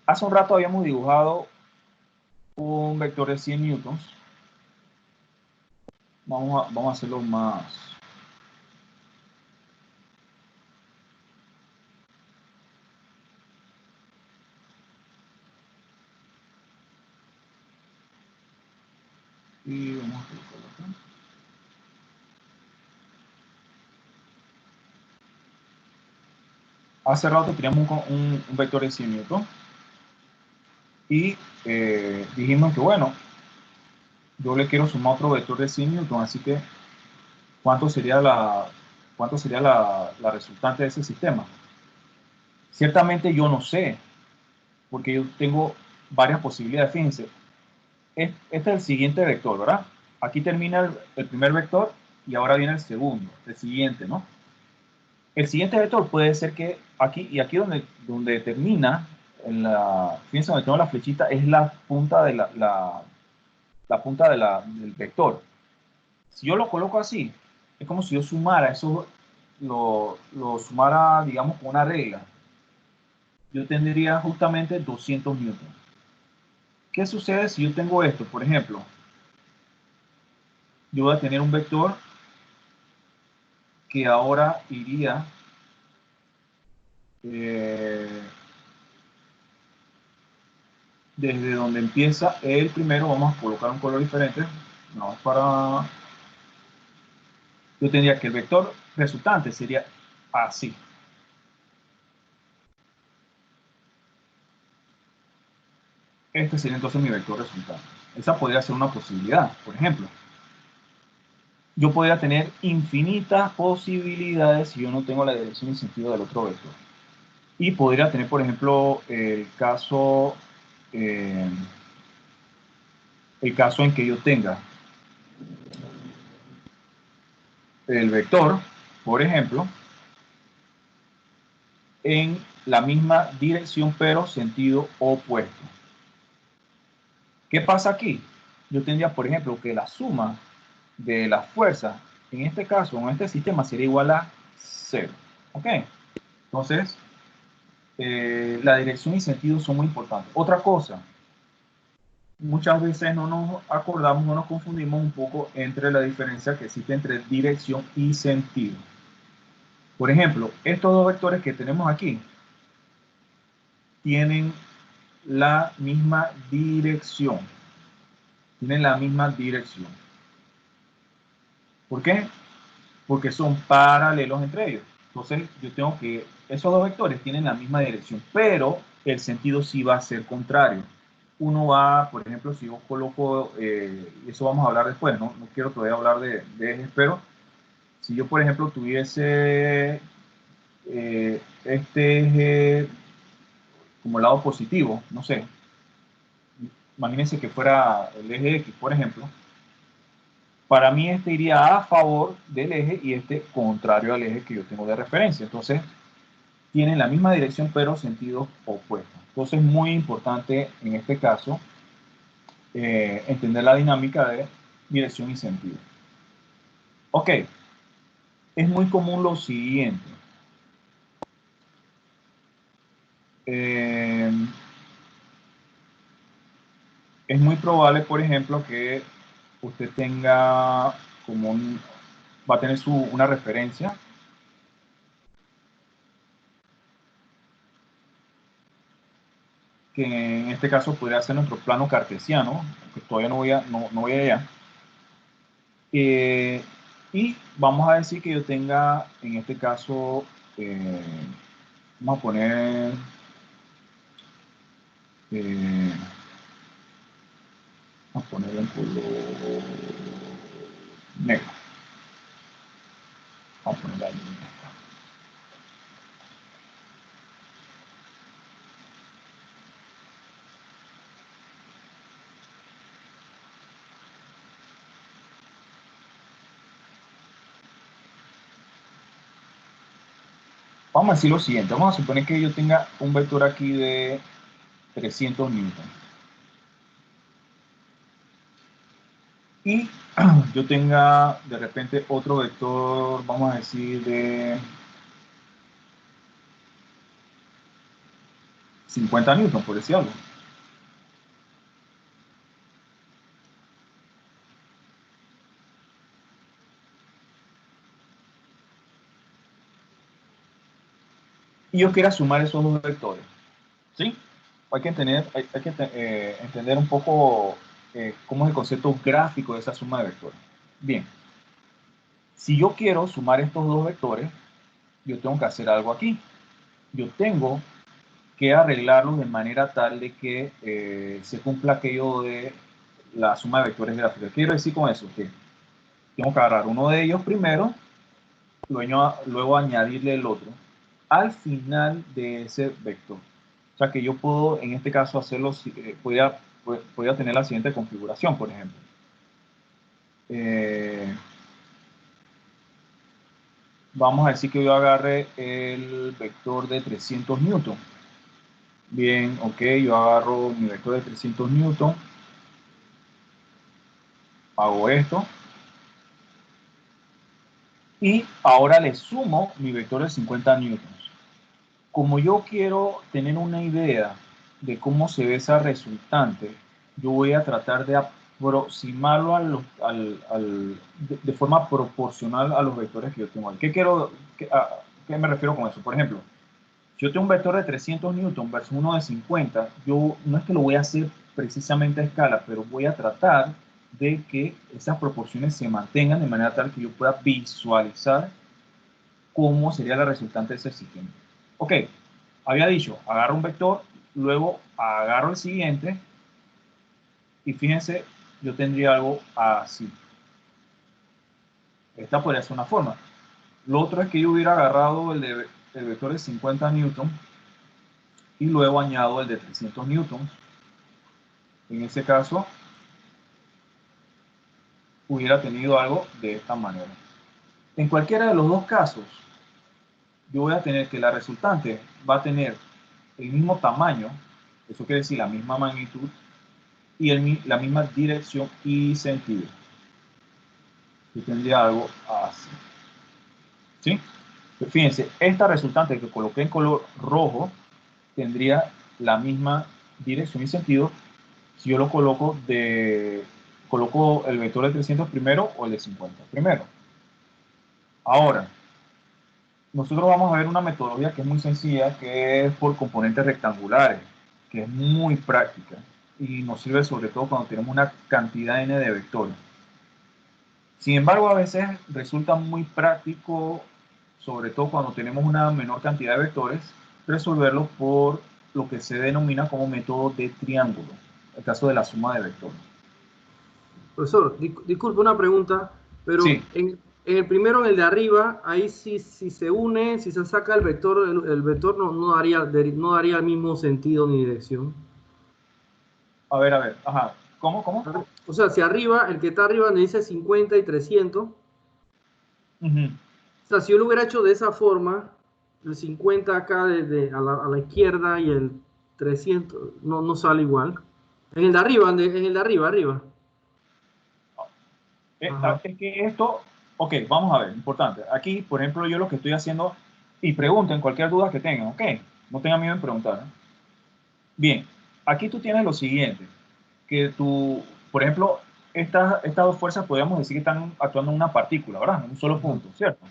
Hace un rato habíamos dibujado un vector de 100 newtons. Vamos a hacerlo más. Y vamos a colocarlo acá. Hace rato teníamos un vector de 100 newtons. Y dijimos que, bueno, yo le quiero sumar otro vector de 100 newtons, así que ¿cuánto sería la resultante de ese sistema? Ciertamente yo no sé, porque yo tengo varias posibilidades. Fíjense, este es el siguiente vector, ¿verdad? Aquí termina el primer vector y ahora viene el segundo, el siguiente, ¿no? El siguiente vector puede ser que aquí, y aquí donde termina, fíjense donde tengo la flechita, es la punta de la punta del vector. Si yo lo coloco así, es como si yo sumara eso, lo sumara, digamos, con una regla. Yo tendría justamente 200 newtons. ¿Qué sucede si yo tengo esto? Por ejemplo, yo voy a tener un vector que ahora iría desde donde empieza el primero. Vamos a colocar un color diferente. Yo tendría que el vector resultante sería así. Este sería entonces mi vector resultante. Esa podría ser una posibilidad, por ejemplo. Yo podría tener infinitas posibilidades si yo no tengo la dirección y sentido del otro vector. Y podría tener, por ejemplo, el caso en que yo tenga el vector, por ejemplo, en la misma dirección pero sentido opuesto. ¿Qué pasa aquí? Yo tendría, por ejemplo, que la suma de las fuerzas, en este caso, en este sistema, sería igual a 0. ¿Ok? Entonces, la dirección y sentido son muy importantes. Otra cosa, muchas veces no nos acordamos, no nos confundimos un poco entre la diferencia que existe entre dirección y sentido. Por ejemplo, estos dos vectores que tenemos aquí tienen la misma dirección. Tienen la misma dirección. ¿Por qué? Porque son paralelos entre ellos. Entonces, yo tengo que, esos dos vectores tienen la misma dirección, pero el sentido sí va a ser contrario. Uno va, por ejemplo, si yo coloco, eso vamos a hablar después, no quiero todavía hablar de ejes, pero si yo, por ejemplo, tuviese este eje como lado positivo, no sé, imagínense que fuera el eje X, por ejemplo, para mí este iría a favor del eje y este contrario al eje que yo tengo de referencia. Entonces, tienen la misma dirección, pero sentidos opuestos. Entonces, es muy importante en este caso entender la dinámica de dirección y sentido. Ok, es muy común lo siguiente. Es muy probable, por ejemplo, que usted tenga como va a tener una referencia que en este caso podría ser nuestro plano cartesiano, que todavía no voy allá. Y vamos a decir que yo tenga, en este caso, vamos a poner en color negro. Vamos a poner la línea. Vamos a decir lo siguiente, vamos a suponer que yo tenga un vector aquí de 300 newtons. Y yo tenga de repente otro vector, vamos a decir, de 50 newtons, por decir algo. Y yo quiera sumar esos dos vectores, ¿sí? Hay que entender un poco cómo es el concepto gráfico de esa suma de vectores. Bien, si yo quiero sumar estos dos vectores, yo tengo que hacer algo aquí. Yo tengo que arreglarlos de manera tal de que se cumpla aquello de la suma de vectores gráficos. ¿Qué quiero decir con eso? Que tengo que agarrar uno de ellos primero, luego añadirle el otro al final de ese vector. O sea que yo puedo, en este caso, hacerlo, podría tener la siguiente configuración, por ejemplo. Vamos a decir que yo agarre el vector de 300 newton. Bien, ok, yo agarro mi vector de 300 newton. Hago esto. Y ahora le sumo mi vector de 50 newtons. Como yo quiero tener una idea de cómo se ve esa resultante, yo voy a tratar de aproximarlo de forma proporcional a los vectores que yo tengo. ¿A qué me refiero con eso? Por ejemplo, si yo tengo un vector de 300 newton versus uno de 50, yo no es que lo voy a hacer precisamente a escala, pero voy a tratar de que esas proporciones se mantengan de manera tal que yo pueda visualizar cómo sería la resultante de ese sistema. Ok, había dicho, agarro un vector, luego agarro el siguiente, y fíjense, yo tendría algo así. Esta podría ser una forma. Lo otro es que yo hubiera agarrado el vector de 50 newton y luego añado el de 300 newton. En ese caso, hubiera tenido algo de esta manera. En cualquiera de los dos casos, yo voy a tener que la resultante va a tener el mismo tamaño, eso quiere decir la misma magnitud, y la misma dirección y sentido. Yo tendría algo así. ¿Sí? Pues fíjense, esta resultante que coloqué en color rojo tendría la misma dirección y sentido si yo lo coloco el vector de 300 primero o el de 50 primero. Ahora, nosotros vamos a ver una metodología que es muy sencilla, que es por componentes rectangulares, que es muy práctica y nos sirve sobre todo cuando tenemos una cantidad n de vectores. Sin embargo, a veces resulta muy práctico, sobre todo cuando tenemos una menor cantidad de vectores, resolverlo por lo que se denomina como método de triángulo, el caso de la suma de vectores. Profesor, disculpe una pregunta, pero sí. En el primero, en el de arriba, ahí si se une, si se saca el vector no daría el mismo sentido ni dirección. A ver, ajá. ¿Cómo? O sea, si arriba, el que está arriba me dice 50 y 300. Ujú. O sea, si yo lo hubiera hecho de esa forma, el 50 acá a la izquierda y el 300 no sale igual. En el de arriba, arriba. Ajá. Es que esto, ok, vamos a ver, importante. Aquí, por ejemplo, yo lo que estoy haciendo, y pregunten cualquier duda que tengan, ok, no tengan miedo en preguntar, ¿no? Bien, aquí tú tienes lo siguiente, que tú, por ejemplo, estas dos fuerzas podríamos decir que están actuando en una partícula, ¿verdad? En un solo punto, ¿cierto?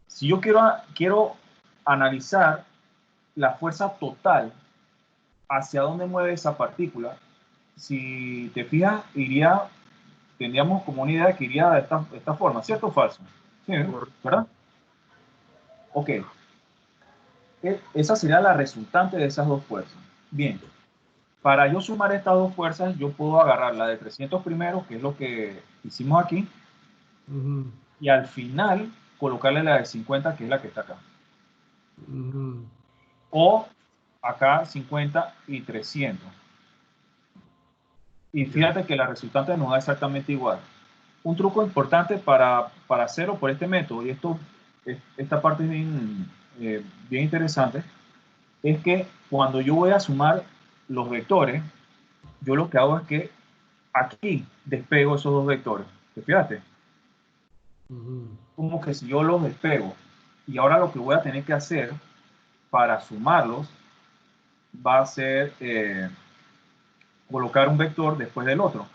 Si yo quiero analizar la fuerza total hacia dónde mueve esa partícula, si te fijas, tendríamos como una idea que iría de esta forma, ¿cierto o falso? Sí, ¿verdad? Ok. Esa sería la resultante de esas dos fuerzas. Bien. Para yo sumar estas dos fuerzas, yo puedo agarrar la de 300 primero, que es lo que hicimos aquí, y al final colocarle la de 50, que es la que está acá. O acá 50 y 300. Y fíjate que la resultante nos da exactamente igual. Un truco importante para hacerlo por este método, y esta parte es bien interesante, es que cuando yo voy a sumar los vectores, yo lo que hago es que aquí despego esos dos vectores. ¿Te fíjate? Como que si yo los despego, y ahora lo que voy a tener que hacer para sumarlos va a ser colocar un vector después del otro.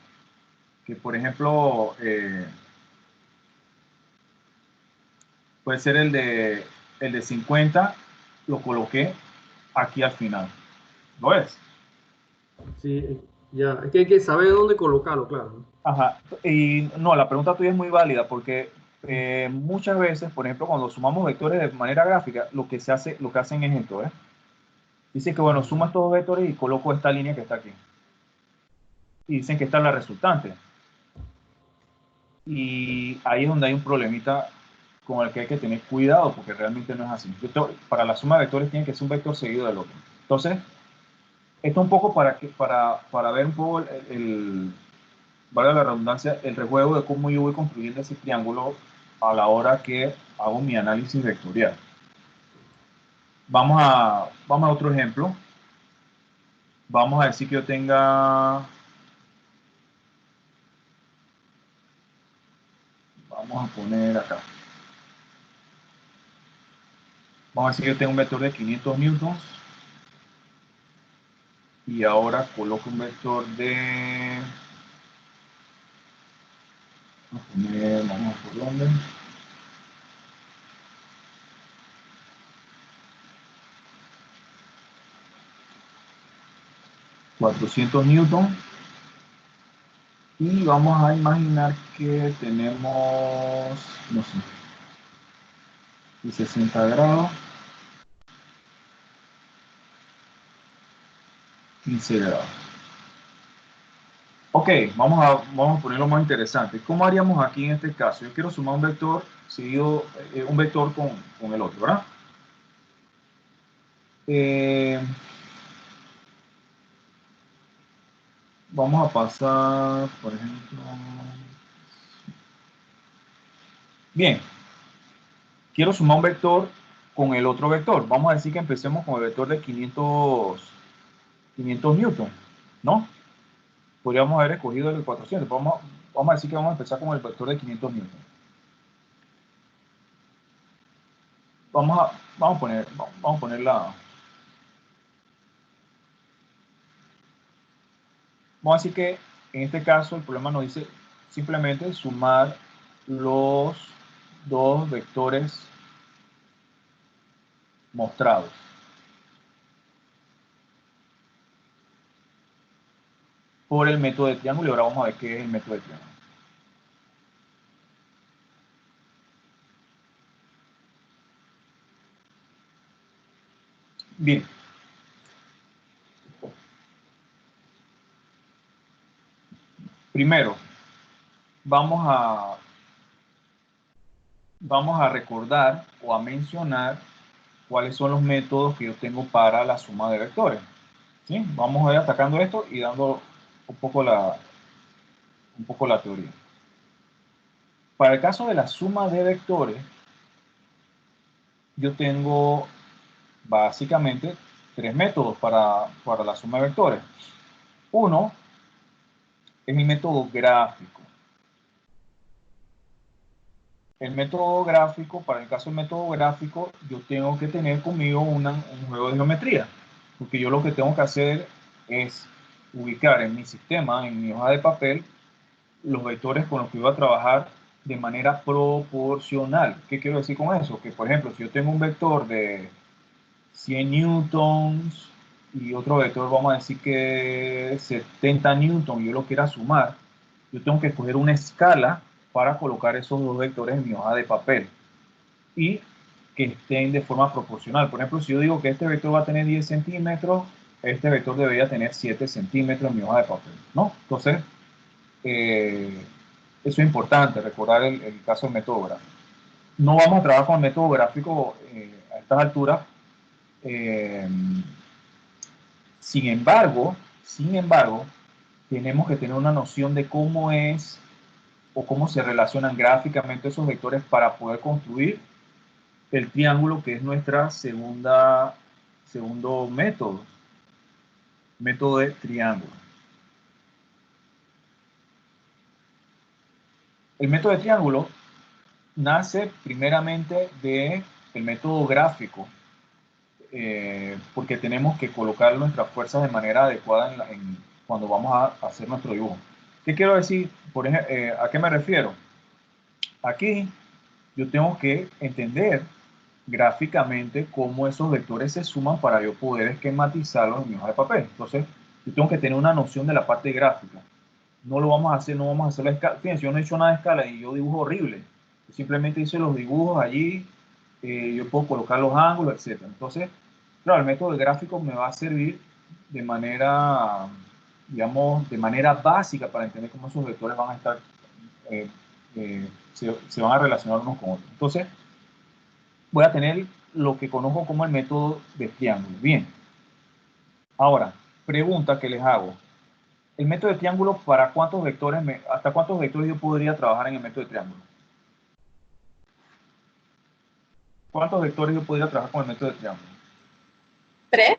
Que por ejemplo puede ser el de 50, lo coloqué aquí al final. ¿Lo ves? Sí, ya, es que hay que saber dónde colocarlo, claro. Ajá, y no, la pregunta tuya es muy válida porque muchas veces, por ejemplo, cuando sumamos vectores de manera gráfica, lo que hacen es esto, ¿eh? Dice que, bueno, suma estos dos vectores y coloco esta línea que está aquí. Y dicen que esta es la resultante. Y ahí es donde hay un problemita con el que hay que tener cuidado, porque realmente no es así. Para la suma de vectores tiene que ser un vector seguido del otro. Entonces, esto un poco para ver un poco valga la redundancia, el rejuego de cómo yo voy construyendo ese triángulo a la hora que hago mi análisis vectorial. Vamos a otro ejemplo. Vamos a decir que yo tenga... Vamos a poner acá. Vamos a decir que yo tengo un vector de 500 newtons. Y ahora coloco un vector de... Vamos a por dónde. $400 newtons. Y vamos a imaginar que tenemos, no sé, y 60 grados, 15 grados. Ok, vamos a ponerlo más interesante. ¿Cómo haríamos aquí en este caso? Yo quiero sumar un vector seguido, un vector con el otro, ¿verdad? Vamos a pasar, por ejemplo... Bien, quiero sumar un vector con el otro vector. Vamos a decir que empecemos con el vector de 500 newton, ¿no? Podríamos haber escogido el de 400. Vamos a decir que vamos a empezar con el vector de 500 newton. Vamos a poner la... Vamos a decir que en este caso el problema nos dice simplemente sumar los dos vectores mostrados. Por el método de triángulo, y ahora vamos a ver qué es el método de triángulo. Bien. Primero, vamos a recordar o a mencionar cuáles son los métodos que yo tengo para la suma de vectores. ¿Sí? Vamos a ir atacando esto y dando un poco la teoría. Para el caso de la suma de vectores, yo tengo básicamente tres métodos para la suma de vectores. Uno es el método gráfico. El método gráfico, para el caso del método gráfico, yo tengo que tener conmigo un juego de geometría, porque yo lo que tengo que hacer es ubicar en mi sistema, en mi hoja de papel, los vectores con los que voy a trabajar de manera proporcional. ¿Qué quiero decir con eso? Que, por ejemplo, si yo tengo un vector de 100 newtons y otro vector, vamos a decir que 70 newtons, y yo lo quiera sumar, yo tengo que escoger una escala para colocar esos dos vectores en mi hoja de papel y que estén de forma proporcional. Por ejemplo, si yo digo que este vector va a tener 10 centímetros, este vector debería tener 7 centímetros en mi hoja de papel, ¿no? Entonces, eso es importante, recordar el caso del método gráfico. No vamos a trabajar con el método gráfico a estas alturas. Sin embargo, tenemos que tener una noción de cómo es o cómo se relacionan gráficamente esos vectores para poder construir el triángulo, que es nuestra segundo método de triángulo. El método de triángulo nace primeramente del método gráfico, porque tenemos que colocar nuestras fuerzas de manera adecuada cuando vamos a hacer nuestro dibujo. ¿Qué quiero decir? Por ejemplo, ¿a qué me refiero? Aquí yo tengo que entender gráficamente cómo esos vectores se suman para yo poder esquematizarlos en mi hoja de papel. Entonces, yo tengo que tener una noción de la parte gráfica. No vamos a hacer la escala. Fíjense, yo no he hecho nada de escala y yo dibujo horrible. Yo simplemente hice los dibujos allí, yo puedo colocar los ángulos, etc. Entonces, claro, el método gráfico me va a servir de manera, digamos, de manera básica para entender cómo esos vectores van a estar, se van a relacionar unos con otros. Entonces, voy a tener lo que conozco como el método de triángulo. Bien. Ahora, pregunta que les hago. El método de triángulo, ¿para cuántos vectores, hasta cuántos vectores yo podría trabajar en el método de triángulo? ¿Cuántos vectores yo podría trabajar con el método de triángulo? 3.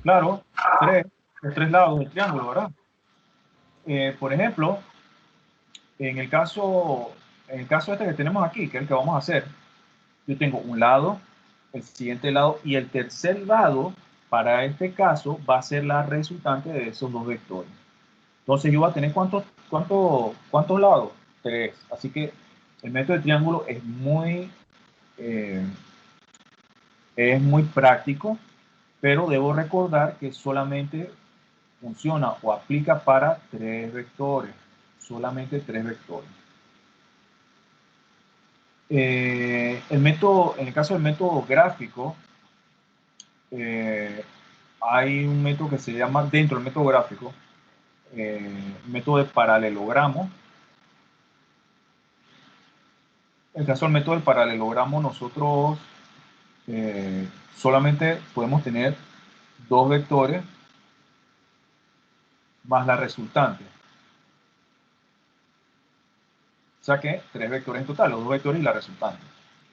Claro, 3. Los 3 lados del triángulo, ¿verdad? Por ejemplo, en el caso este que tenemos aquí, que es el que vamos a hacer, yo tengo un lado, el siguiente lado y el tercer lado, para este caso, va a ser la resultante de esos dos vectores. Entonces yo voy a tener ¿cuántos lados? 3. Así que el método de triángulo es muy práctico, pero debo recordar que solamente funciona o aplica para 3 vectores. Solamente 3 vectores. En el caso del método gráfico, hay un método que se llama, dentro del método gráfico, método de paralelogramo. En el caso del método del paralelogramo, nosotros solamente podemos tener 2 vectores más la resultante. O sea que 3 vectores en total, los 2 vectores y la resultante.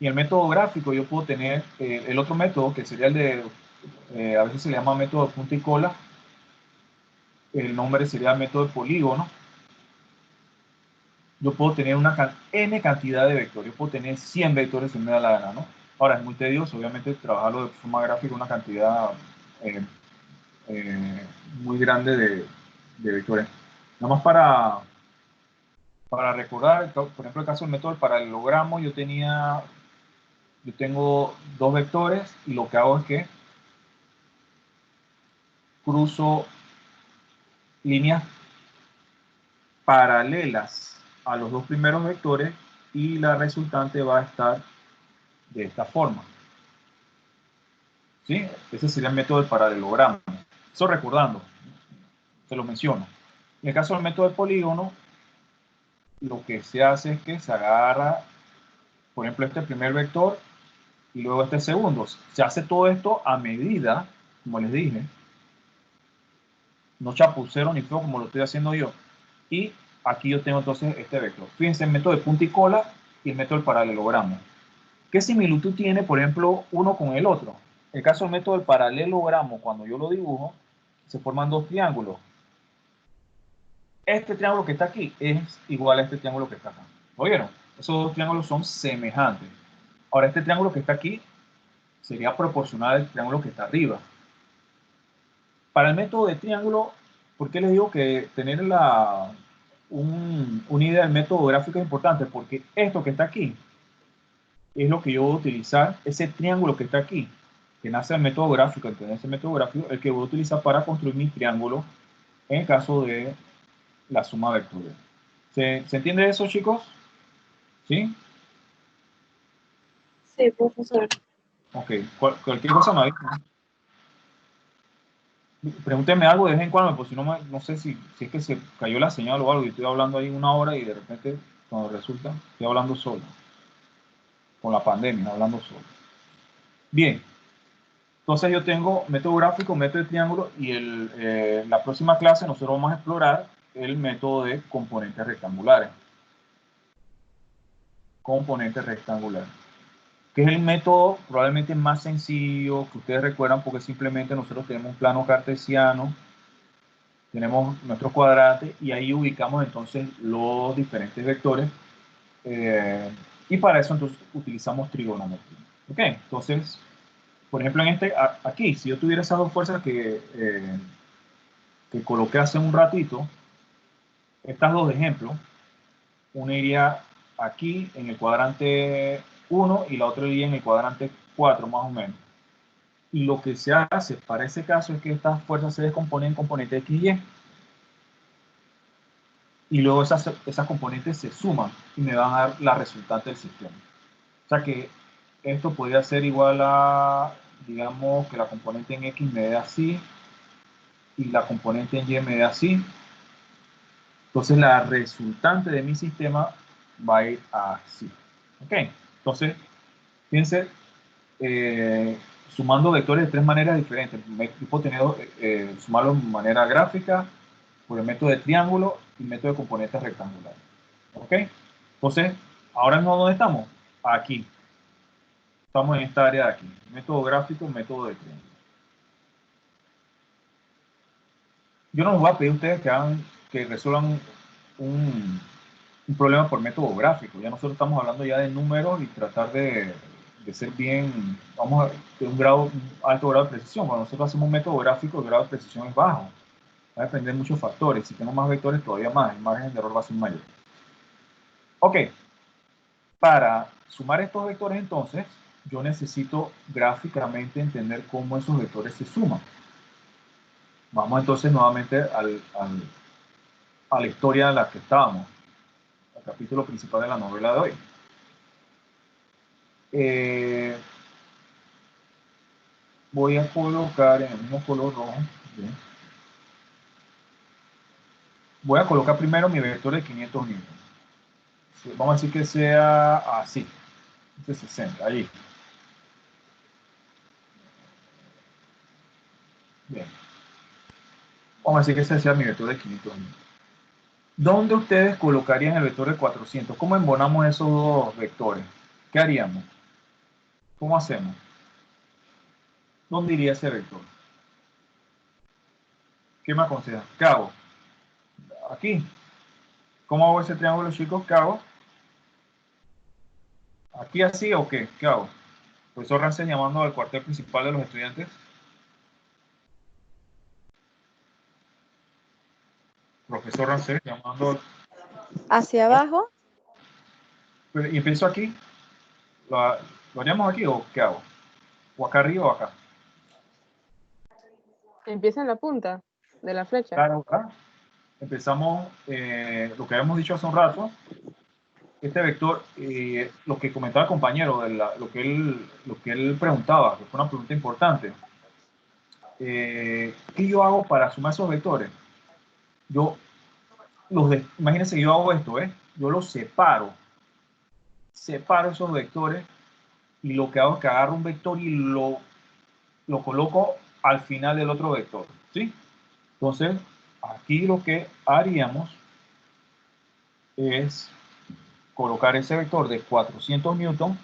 Y el método gráfico yo puedo tener el otro método, que sería el de, a veces se le llama método de punta y cola. El nombre sería método de polígono. Yo puedo tener n cantidad de vectores. Yo puedo tener 100 vectores si me da la gana, ¿no? Ahora, es muy tedioso, obviamente, trabajarlo de forma gráfica, una cantidad muy grande de vectores. Nada más para recordar, por ejemplo, el caso del método del paralelogramo, yo tengo 2 vectores y lo que hago es que cruzo líneas paralelas a los 2 primeros vectores y la resultante va a estar de esta forma. ¿Sí? Ese sería el método del paralelogramo. Eso recordando, se lo menciono. En el caso del método del polígono, lo que se hace es que se agarra, por ejemplo, este primer vector y luego este segundo. Se hace todo esto a medida, como les dije, no chapucero ni feo como lo estoy haciendo yo. Y aquí yo tengo entonces este vector. Fíjense el método de punta y cola y el método del paralelogramo. ¿Qué similitud tiene, por ejemplo, uno con el otro? En el caso del método del paralelogramo, cuando yo lo dibujo, se forman dos triángulos. Este triángulo que está aquí es igual a este triángulo que está acá. ¿Lo vieron? Esos dos triángulos son semejantes. Ahora, este triángulo que está aquí sería proporcional al triángulo que está arriba. Para el método de triángulo, ¿por qué les digo que tener una idea del método gráfico es importante? Porque esto que está aquí es lo que yo voy a utilizar, ese triángulo que está aquí, que nace del método gráfico, entender ese método gráfico, el que voy a utilizar para construir mi triángulo en el caso de la suma vectorial. ¿Se entiende eso, chicos? ¿Sí? Sí, profesor. Ok, cualquier cosa me avisa. Pregúntenme algo de vez en cuando, pues si no, no sé si es que se cayó la señal o algo y estoy hablando ahí una hora y de repente, cuando resulta, estoy hablando solo. Con la pandemia, hablando solo. Bien. Entonces yo tengo método gráfico, método de triángulo y la próxima clase nosotros vamos a explorar el método de componentes rectangulares. Componentes rectangulares. Que es el método probablemente más sencillo que ustedes recuerdan porque simplemente nosotros tenemos un plano cartesiano, tenemos nuestro cuadrante y ahí ubicamos entonces los diferentes vectores y para eso entonces utilizamos trigonometría. ¿Ok? Entonces, por ejemplo, aquí, si yo tuviera esas dos fuerzas que coloqué hace un ratito, estas dos ejemplos, una iría aquí en el cuadrante 1 y la otra iría en el cuadrante 4 más o menos. Y lo que se hace para ese caso es que estas fuerzas se descomponen en componentes X y Y. Y luego esas componentes se suman y me van a dar la resultante del sistema. O sea que esto podría ser igual a, digamos, que la componente en X me dé así y la componente en Y me dé así. Entonces la resultante de mi sistema va a ir así. ¿Ok? Entonces, fíjense, sumando vectores de tres maneras diferentes. Yo puedo tener, sumarlo de manera gráfica, por el método de triángulo y método de componentes rectangulares. ¿Ok? Entonces, ahora mismo, ¿dónde estamos? Aquí. Estamos en esta área de aquí. Método gráfico, método de triángulo. Yo no les voy a pedir a ustedes que resuelvan un problema por método gráfico. Ya nosotros estamos hablando ya de números y tratar de ser bien, vamos a tener un alto grado de precisión. Cuando nosotros hacemos un método gráfico, el grado de precisión es bajo. Va a depender de muchos factores. Si tenemos más vectores, todavía más. El margen de error va a ser mayor. Ok. Para sumar estos vectores, entonces, yo necesito gráficamente entender cómo esos vectores se suman. Vamos entonces nuevamente a la historia en la que estábamos. El capítulo principal de la novela de hoy. Voy a colocar en el mismo color rojo. Bien. Voy a colocar primero mi vector de 500 newtons. Vamos a decir que sea así. Este 60, ahí. Bien. Vamos a decir que ese sea mi vector de 500 newtons. ¿Dónde ustedes colocarían el vector de 400? ¿Cómo embonamos esos dos vectores? ¿Qué haríamos? ¿Cómo hacemos? ¿Dónde iría ese vector? ¿Qué me aconsejan? ¿Qué hago? Aquí. ¿Cómo hago ese triángulo, chicos? ¿Qué hago? ¿Aquí así o qué? ¿Qué hago? Profesor Rancés llamando al cuartel principal de los estudiantes. Profesor Rancés llamando. ¿Hacia abajo? ¿Y empiezo aquí? ¿Lo haríamos aquí o qué hago? ¿O acá arriba o acá? Empieza en la punta de la flecha. Claro, ¿verdad? Empezamos lo que habíamos dicho hace un rato. Este vector, lo que comentaba el compañero, lo que él preguntaba, que fue una pregunta importante. ¿Qué yo hago para sumar esos vectores? Imagínense, yo hago esto, yo los separo esos vectores y lo que hago es que agarro un vector y lo coloco al final del otro vector, ¿sí? Entonces, aquí lo que haríamos es colocar ese vector de 400 newton.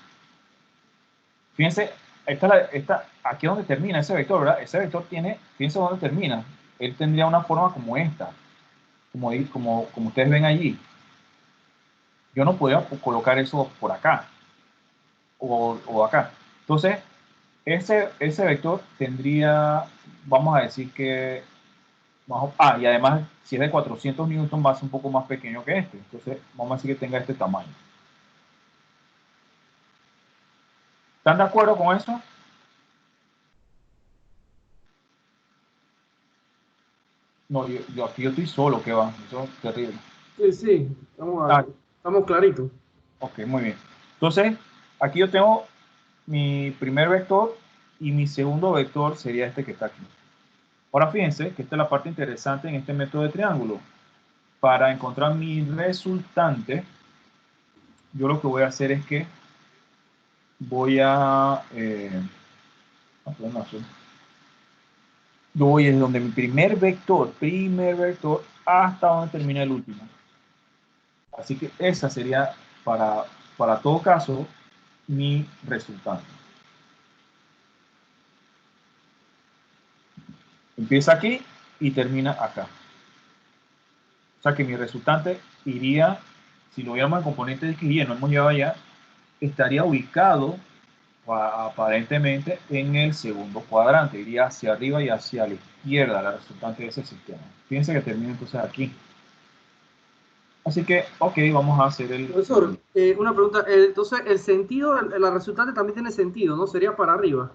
Fíjense, aquí es donde termina ese vector, ¿verdad? Ese vector tiene, fíjense dónde termina. Él tendría una forma como esta, como ustedes ven allí. Yo no podría colocar eso por acá o acá. Entonces, ese vector tendría, vamos a decir que, y además, si es de 400 newton, va a ser un poco más pequeño que este. Entonces, vamos a decir que tenga este tamaño. ¿Están de acuerdo con eso? No, aquí yo estoy solo, ¿qué va? Eso es terrible. Sí, estamos claritos. Ok, muy bien. Entonces, aquí yo tengo mi primer vector y mi segundo vector sería este que está aquí. Ahora fíjense que esta es la parte interesante en este método de triángulo. Para encontrar mi resultante, yo lo que voy a hacer es que voy a... yo voy desde donde mi primer vector, hasta donde termina el último. Así que esa sería, para todo caso, mi resultante. Empieza aquí y termina acá. O sea que mi resultante iría, si lo viéramos en componente de X y Y, no hemos llegado allá, estaría ubicado aparentemente en el segundo cuadrante. Iría hacia arriba y hacia la izquierda la resultante de ese sistema. Fíjense que termina entonces aquí. Así que, ok, vamos a hacer el... Profesor, una pregunta. Entonces, el sentido, la resultante también tiene sentido, ¿no? Sería para arriba.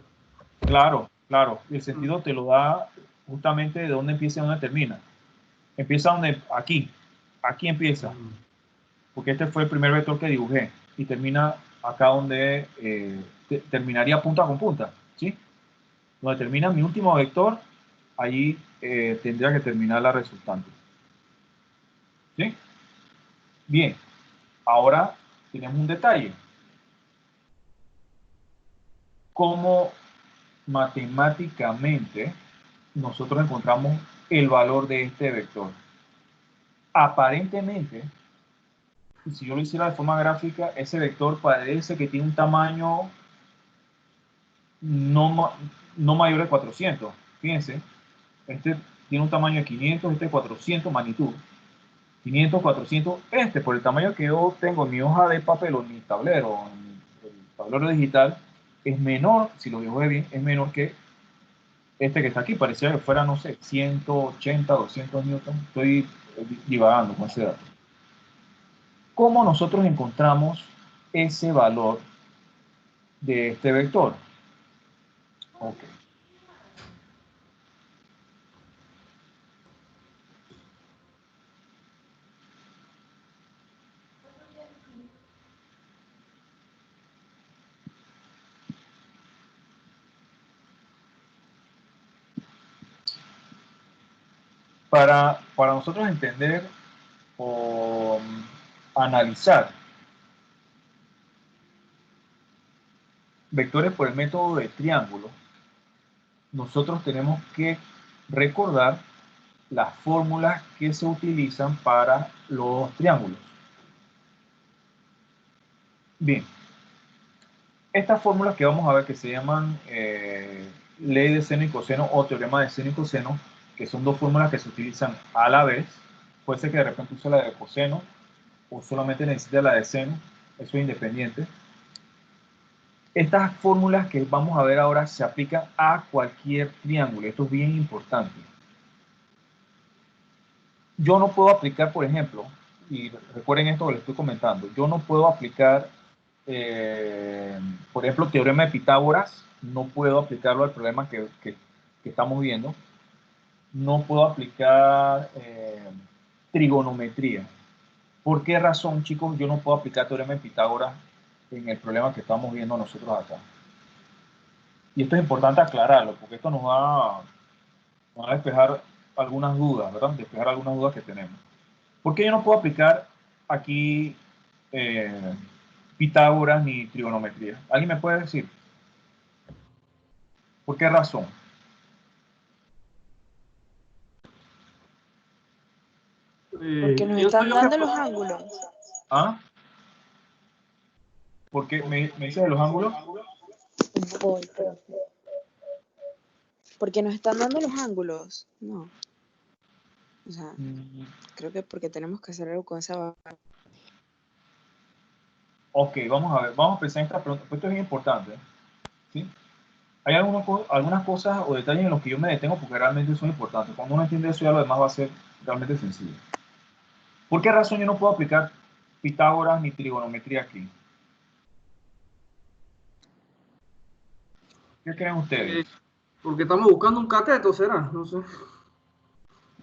Claro, claro. El sentido te lo da justamente de dónde empieza y dónde termina. Empieza donde, aquí empieza. Porque este fue el primer vector que dibujé. Y termina acá donde terminaría punta con punta. ¿Sí? Donde termina mi último vector, allí tendría que terminar la resultante. ¿Sí? Bien. Ahora tenemos un detalle. ¿Cómo matemáticamente nosotros encontramos el valor de este vector? Aparentemente, si yo lo hiciera de forma gráfica, ese vector parece que tiene un tamaño no mayor de 400. Fíjense, este tiene un tamaño de 500, este 400, magnitud. 500, 400, por el tamaño que yo tengo en mi hoja de papel o en mi tablero, en el tablero digital, es menor, si lo dibujo bien, es menor que este que está aquí. Parecía que fuera, no sé, 180, 200 newton. Estoy divagando con ese dato. ¿Cómo nosotros encontramos ese valor de este vector? Ok. Para nosotros entender o analizar vectores por el método de triángulo, nosotros tenemos que recordar las fórmulas que se utilizan para los triángulos. Bien, estas fórmulas que vamos a ver que se llaman ley de seno y coseno o teorema de seno y coseno, que son dos fórmulas que se utilizan a la vez. Puede ser que de repente use la de coseno o solamente necesite la de seno, eso es independiente. Estas fórmulas que vamos a ver ahora se aplican a cualquier triángulo, esto es bien importante. Yo no puedo aplicar, por ejemplo, y recuerden esto que les estoy comentando, yo no puedo aplicar, por ejemplo, teorema de Pitágoras, no puedo aplicarlo al problema que estamos viendo. No puedo aplicar trigonometría. ¿Por qué razón, chicos, yo no puedo aplicar teorema de Pitágoras en el problema que estamos viendo nosotros acá? Y esto es importante aclararlo, porque esto nos va a despejar algunas dudas, ¿verdad? Despejar algunas dudas que tenemos. ¿Por qué yo no puedo aplicar aquí Pitágoras ni trigonometría? ¿Alguien me puede decir? ¿Por qué razón? Porque nos Yo están soy dando los ángulos. ¿Ah? ¿Por qué me dices de los ángulos? Voy, profe. Porque nos están dando los ángulos. No. O sea, creo que porque tenemos que hacer algo con esa barra. Ok, vamos a ver, vamos a pensar en esta pregunta, pues esto es bien importante, ¿sí? Hay algunas cosas o detalles en los que yo me detengo porque realmente son importantes. Cuando uno entiende eso, ya lo demás va a ser realmente sencillo. ¿Por qué razón yo no puedo aplicar Pitágoras ni trigonometría aquí? ¿Qué creen ustedes? Porque estamos buscando un cateto, ¿será? No sé.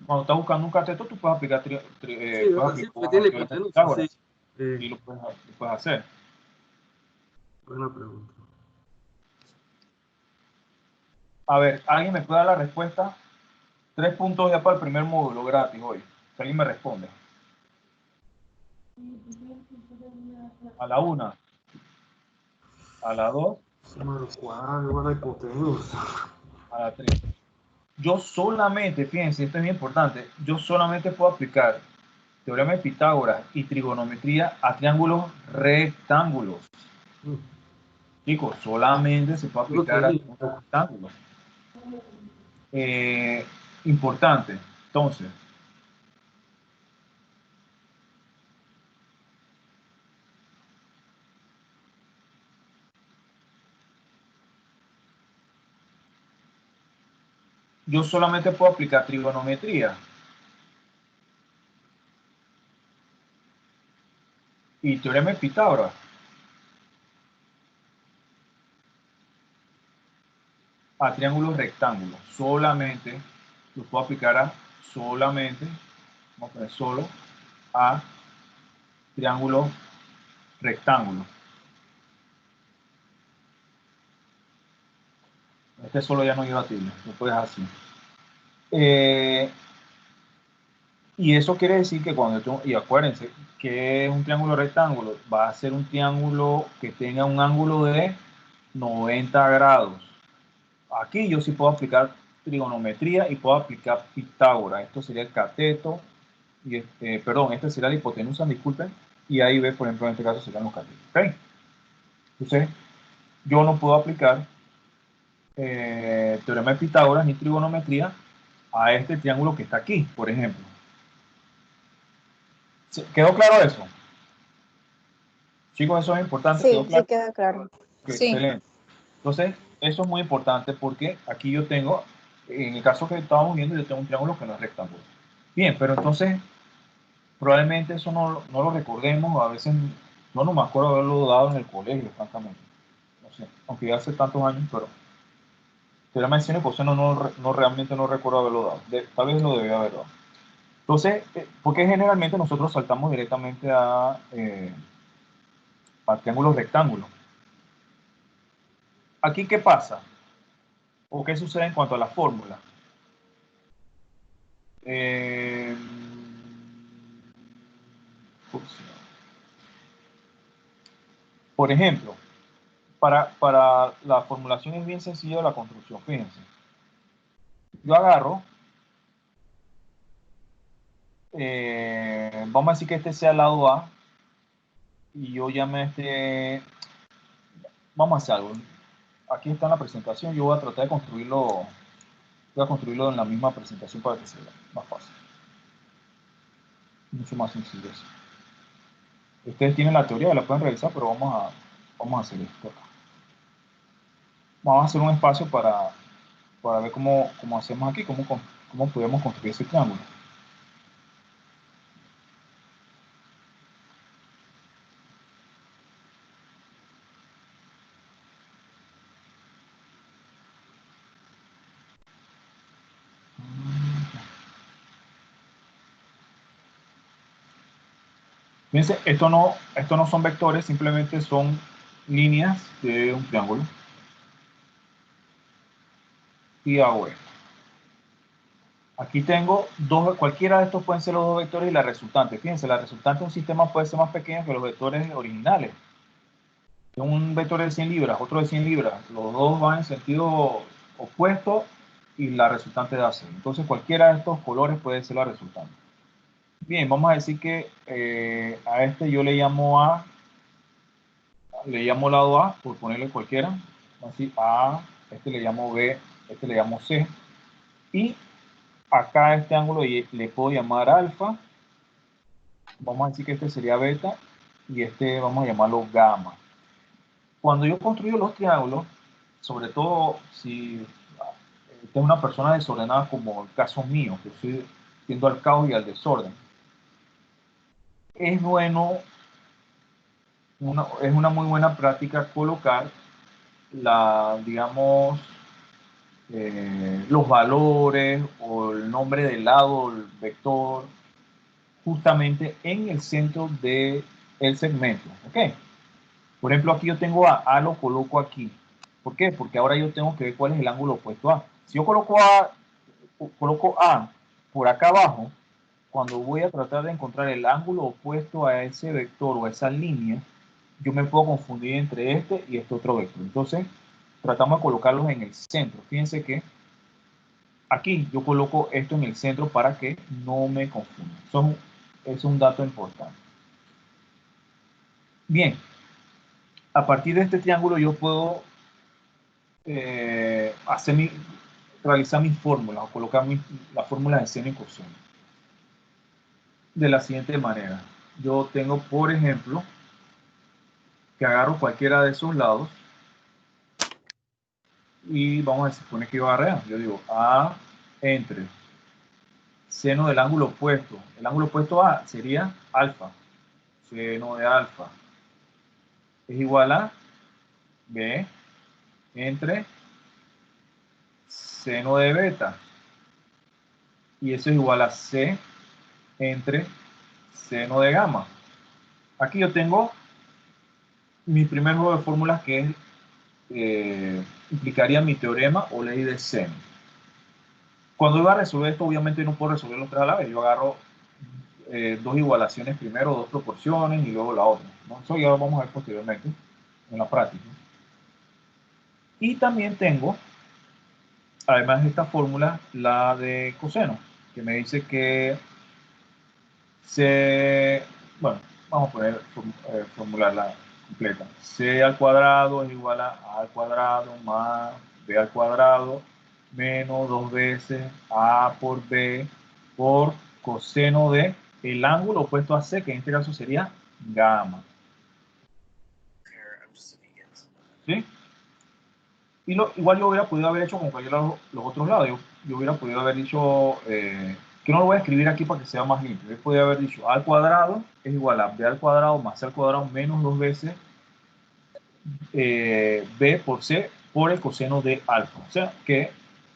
Cuando estás buscando un cateto, tú puedes aplicar, Sí, puedes ¿verdad? Sí, aplicar porque tiene teoremas de hipotenusa, Pitágoras. sí. Y lo puedes hacer. Buena pregunta. A ver, ¿alguien me puede dar la respuesta? 3 puntos ya para el primer módulo gratis hoy. Si alguien me responde. A la 1. A la 2. Suma los cuadrados igual a hipotenusa. A la 3. Yo solamente, fíjense, esto es bien importante, yo solamente puedo aplicar teorema de Pitágoras y trigonometría a triángulos rectángulos. Chicos, solamente se puede aplicar a triángulos rectángulos. Importante, entonces, yo solamente puedo aplicar trigonometría y teorema de Pitágoras a triángulos rectángulos. Solamente lo puedo aplicar a solamente, vamos a poner solo, a triángulos rectángulos. Este solo ya no iba a ti, no puedes así. Y eso quiere decir que cuando yo, y acuérdense que es un triángulo rectángulo, va a ser un triángulo que tenga un ángulo de 90 grados. Aquí yo sí puedo aplicar trigonometría y puedo aplicar Pitágoras. Esto sería el cateto, y perdón, este sería la hipotenusa, disculpen, y ahí ve, por ejemplo, en este caso serían los catetos. ¿Okay? Entonces, yo no puedo aplicar teorema de Pitágoras ni trigonometría a este triángulo que está aquí, por ejemplo. ¿Quedó claro eso? Chicos, eso es importante. Sí, ¿Quedó claro? sí queda claro. Sí. Excelente. Entonces, eso es muy importante porque aquí yo tengo, en el caso que estábamos viendo, yo tengo un triángulo que no es rectángulo. Bien, pero entonces, probablemente eso no lo recordemos, a veces no me acuerdo haberlo dado en el colegio, francamente. No sé, aunque ya hace tantos años, pero teorema de seno y coseno no realmente no recuerdo haberlo dado. Tal vez lo debía haber dado. Entonces, porque generalmente nosotros saltamos directamente a triángulos rectángulos. ¿Aquí qué pasa? ¿O qué sucede en cuanto a la fórmula? Por ejemplo, para la formulación es bien sencillo de la construcción, fíjense. Yo agarro, vamos a decir que este sea el lado A, y yo llame a este, vamos a hacer algo. Aquí está en la presentación, yo voy a tratar de construirlo, en la misma presentación para que sea más fácil. Mucho más sencillo eso. Ustedes tienen la teoría, la pueden revisar, pero vamos a hacer esto acá. Vamos a hacer un espacio para ver cómo hacemos aquí, cómo podemos construir ese triángulo. Fíjense, esto no son vectores, simplemente son líneas de un triángulo. Y hago esto. Aquí tengo cualquiera de estos pueden ser los dos vectores y la resultante. Fíjense, la resultante de un sistema puede ser más pequeña que los vectores originales. Un vector de 100 libras, otro de 100 libras. Los dos van en sentido opuesto y la resultante da 100. Entonces cualquiera de estos colores puede ser la resultante. Bien, vamos a decir que a este yo le llamo A, le llamo lado A, por ponerle cualquiera. Así, A, este le llamo B, este le llamo C. Y acá a este ángulo le puedo llamar alfa. Vamos a decir que este sería beta y este vamos a llamarlo gamma. Cuando yo construyo los triángulos, sobre todo si esta es una persona desordenada como el caso mío, que estoy tiendo al caos y al desorden, es bueno, es una muy buena práctica colocar digamos, los valores o el nombre del lado, el vector, justamente en el centro del segmento, ¿ok? Por ejemplo, aquí yo tengo A lo coloco aquí. ¿Por qué? Porque ahora yo tengo que ver cuál es el ángulo opuesto a. Si yo coloco A por acá abajo, cuando voy a tratar de encontrar el ángulo opuesto a ese vector o a esa línea, yo me puedo confundir entre este y este otro vector. Entonces, tratamos de colocarlos en el centro. Fíjense que aquí yo coloco esto en el centro para que no me confunda. Eso es un dato importante. Bien, a partir de este triángulo yo puedo realizar mis fórmulas o colocar las fórmulas de seno y coseno de la siguiente manera. Yo tengo, por ejemplo, que agarro cualquiera de esos lados y vamos a suponer que yo agarré A. Yo digo A entre seno del ángulo opuesto. El ángulo opuesto a sería alfa. Seno de alfa es igual a B entre seno de beta. Y eso es igual a C entre seno de gamma. Aquí yo tengo mi primer juego de fórmulas que implicaría mi teorema o ley de seno. Cuando iba a resolver esto, obviamente no puedo resolver los tres a la vez. Yo agarro dos igualaciones primero, dos proporciones y luego la otra, ¿no? Eso ya lo vamos a ver posteriormente en la práctica. Y también tengo, además de esta fórmula, la de coseno, que me dice que bueno, vamos a poner, formularla completa. C al cuadrado es igual a al cuadrado más B al cuadrado menos 2 veces A por B por coseno de el ángulo opuesto a C, que en este caso sería gamma. ¿Sí? Y igual yo hubiera podido haber hecho con cualquiera de los otros lados. Yo hubiera podido haber dicho, que no lo voy a escribir aquí para que sea más limpio. Yo podría haber dicho A al cuadrado es igual a B al cuadrado más C al cuadrado menos 2 veces B por C por el coseno de alfa. O sea que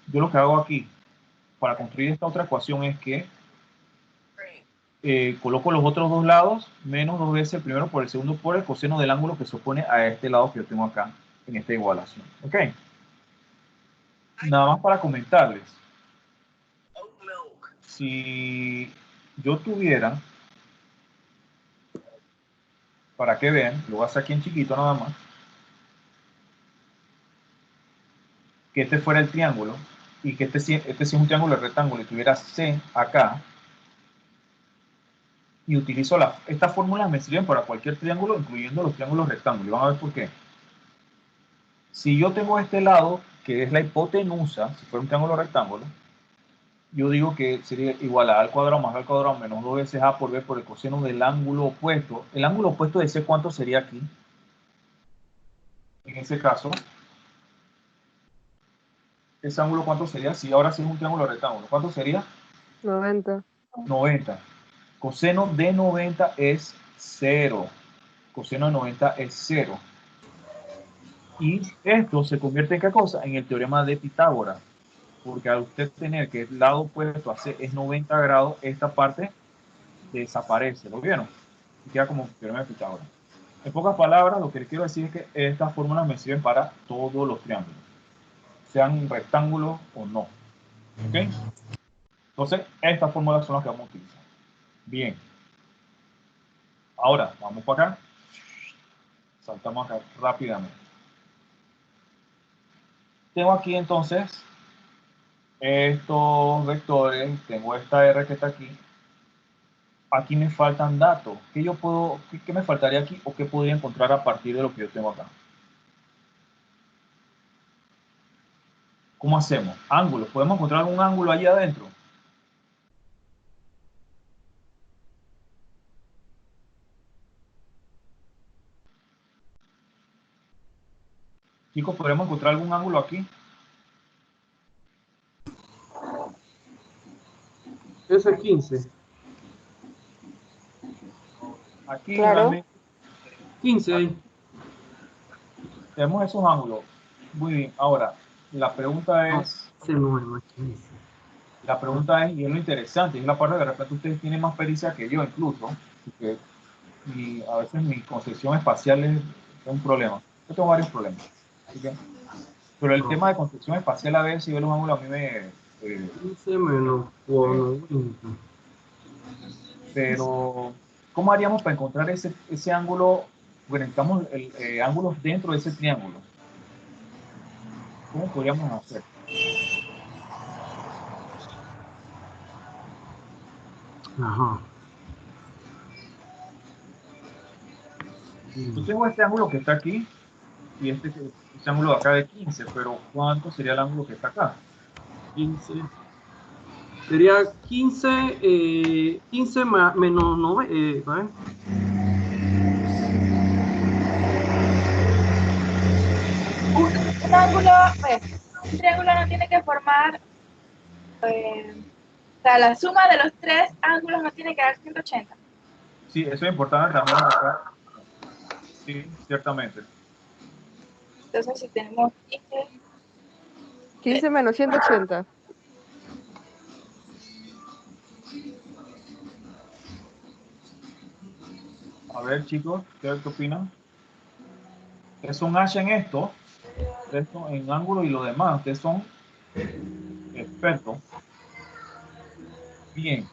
yo lo que hago aquí para construir esta otra ecuación es que coloco los otros dos lados menos 2 veces el primero por el segundo por el coseno del ángulo que se opone a este lado que yo tengo acá en esta igualación. ¿Ok? Nada más para comentarles. Si yo tuviera, para que vean, lo voy a hacer aquí en chiquito nada más, que este fuera el triángulo y que este sí es un triángulo de rectángulo y tuviera C acá, y utilizo estas fórmulas me sirven para cualquier triángulo, incluyendo los triángulos rectángulos. Y van a ver por qué. Si yo tengo este lado, que es la hipotenusa, si fuera un triángulo rectángulo, yo digo que sería igual a A al cuadrado más B al cuadrado menos 2 veces A por B por el coseno del ángulo opuesto. El ángulo opuesto de C, ¿cuánto sería aquí? En ese caso, ese ángulo, ¿cuánto sería? Si ahora sí es un triángulo rectángulo, ¿cuánto sería? 90. 90. Coseno de 90 es 0. Coseno de 90 es 0. Y esto se convierte en ¿qué cosa? En el teorema de Pitágoras. Porque al usted tener que el lado opuesto a C es 90 grados, esta parte desaparece. ¿Lo vieron? Y queda como teorema de Pitágoras. En pocas palabras, lo que quiero decir es que estas fórmulas me sirven para todos los triángulos, sean rectángulos o no. ¿Ok? Entonces, estas fórmulas son las que vamos a utilizar. Bien. Ahora, vamos para acá. Saltamos acá rápidamente. Tengo aquí entonces estos vectores. Tengo esta R que está aquí. aquí me faltan datos. ¿Qué yo puedo, qué me faltaría aquí o qué podría encontrar a partir de lo que yo tengo acá? ¿Cómo hacemos? Ángulos. ¿Podemos encontrar algún ángulo allí adentro? Chicos, ¿podremos encontrar algún ángulo aquí? Ese es 15. Aquí Claro. realmente 15 ahí. tenemos esos ángulos. Muy bien. Ahora, la pregunta No, es, ese no es más 15. y es lo interesante, es la parte de repente ustedes tienen más pericia que yo incluso, porque a veces mi concepción espacial es un problema. Yo tengo varios problemas. ¿Sí? Pero el tema de concepción espacial a veces y ver los ángulos a mí me... 15 menos 90. pero, ¿cómo haríamos para encontrar ese ángulo? Bueno, necesitamos ángulos dentro de ese triángulo. ¿Cómo podríamos hacer? Ajá. Yo tengo este ángulo que está aquí y este ángulo de acá de 15, pero ¿cuánto sería el ángulo que está acá? 15. Sería 15, 15 menos 9. ¿Vale? Un ángulo, pues, un triángulo no tiene que formar, o sea, la suma de los tres ángulos no tiene que dar 180. Sí, eso es importante también acá. Sí, ciertamente. Entonces, si tenemos 15 menos 180. A ver, chicos, ¿qué opinan? Ustedes son H en esto, en ángulo y lo demás, ustedes son expertos. Bien,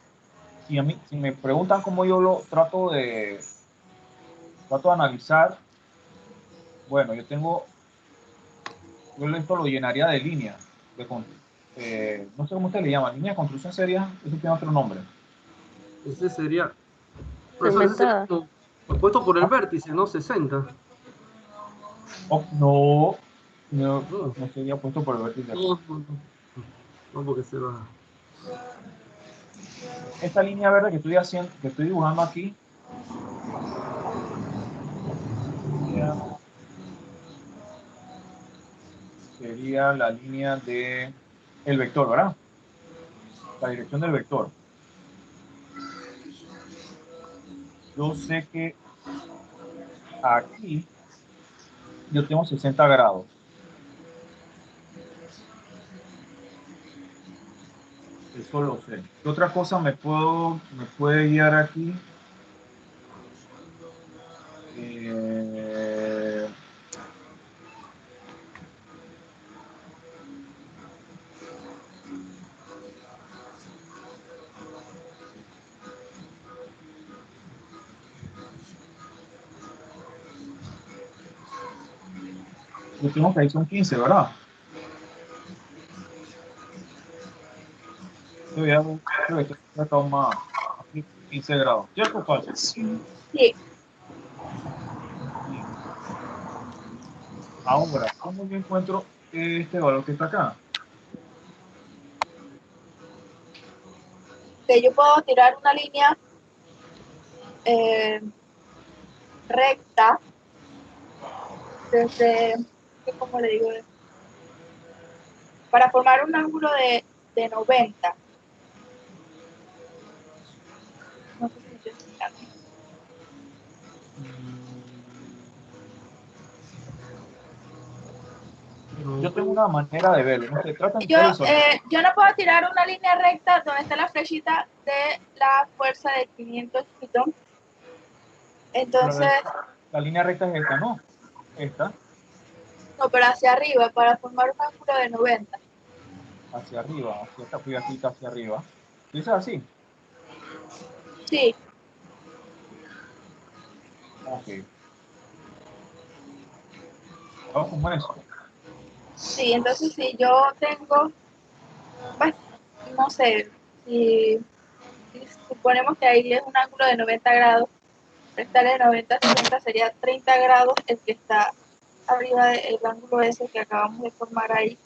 si me preguntan cómo yo lo trato de analizar, bueno, yo esto lo llenaría de líneas, no sé cómo usted le llama, línea de construcción seria, eso tiene otro nombre. Ese sería. Profesor, ese sería opuesto por el vértice, ¿no? 60. No sería puesto por el vértice. No, porque se va. Esta línea verde que estoy dibujando aquí, sería la línea de el vector, ¿verdad? La dirección del vector. Yo sé que aquí yo tengo 60 grados. Eso lo sé. ¿Qué otra cosa me puede guiar aquí? Yo tengo que ahí son 15, ¿verdad? Creo que esto está más aquí, 15 grados. ¿Cierto o falso? Sí. Ahora, ¿cómo yo encuentro este valor que está acá? Que yo puedo tirar una línea recta desde, ¿cómo le digo? Para formar un ángulo de 90. No sé si me estoy explicando. Yo tengo una manera de verlo. No sé, tratan de Yo no puedo tirar una línea recta donde está la flechita de la fuerza de 500 newton. Entonces, la línea recta es esta, ¿no? Esta. no, pero hacia arriba, para formar un ángulo de 90. Hacia arriba, hacia esta figacita hacia arriba. ¿Dice así? Sí. Ok. Vamos con eso. Sí, entonces si yo tengo, pues, no sé, si si suponemos que ahí es un ángulo de 90 grados, restarle 90 a 60 sería 30 grados el que está arriba del ángulo ese que acabamos de formar ahí.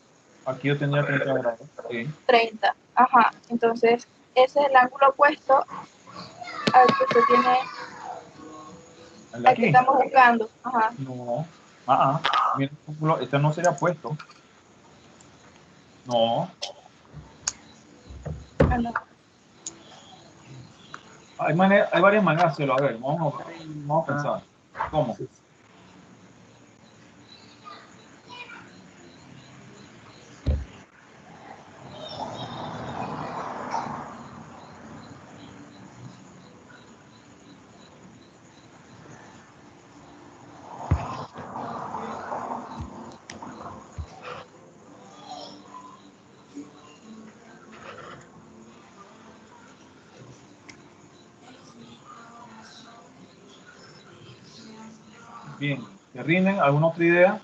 Aquí yo tendría 30 grados. Sí. 30, ajá. Entonces, ese es el ángulo opuesto al que se tiene, ¿El de al que aquí? estamos buscando. Ajá. No. Mira, este no sería puesto. No. Ah, no. Hay varias maneras de hacerlo. A ver, vamos a pensar. ¿Cómo? Bien, ¿te rinden? ¿Alguna otra idea?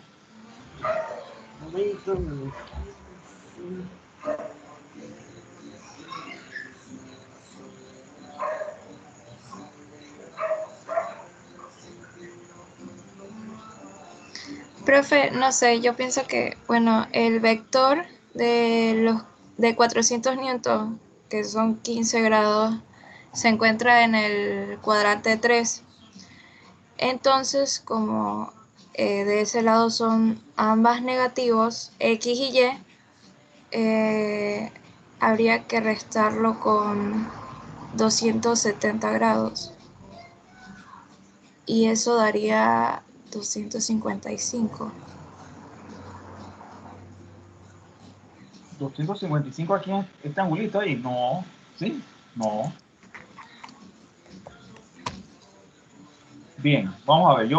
Profe, no sé, yo pienso que, bueno, el vector de 400 newton, que son 15 grados, se encuentra en el cuadrante 3. Entonces, como de ese lado son ambas negativos, X y Y, habría que restarlo con 270 grados. Y eso daría 255. 255 aquí en este angulito ahí. No. ¿Sí? No. Bien, vamos a ver.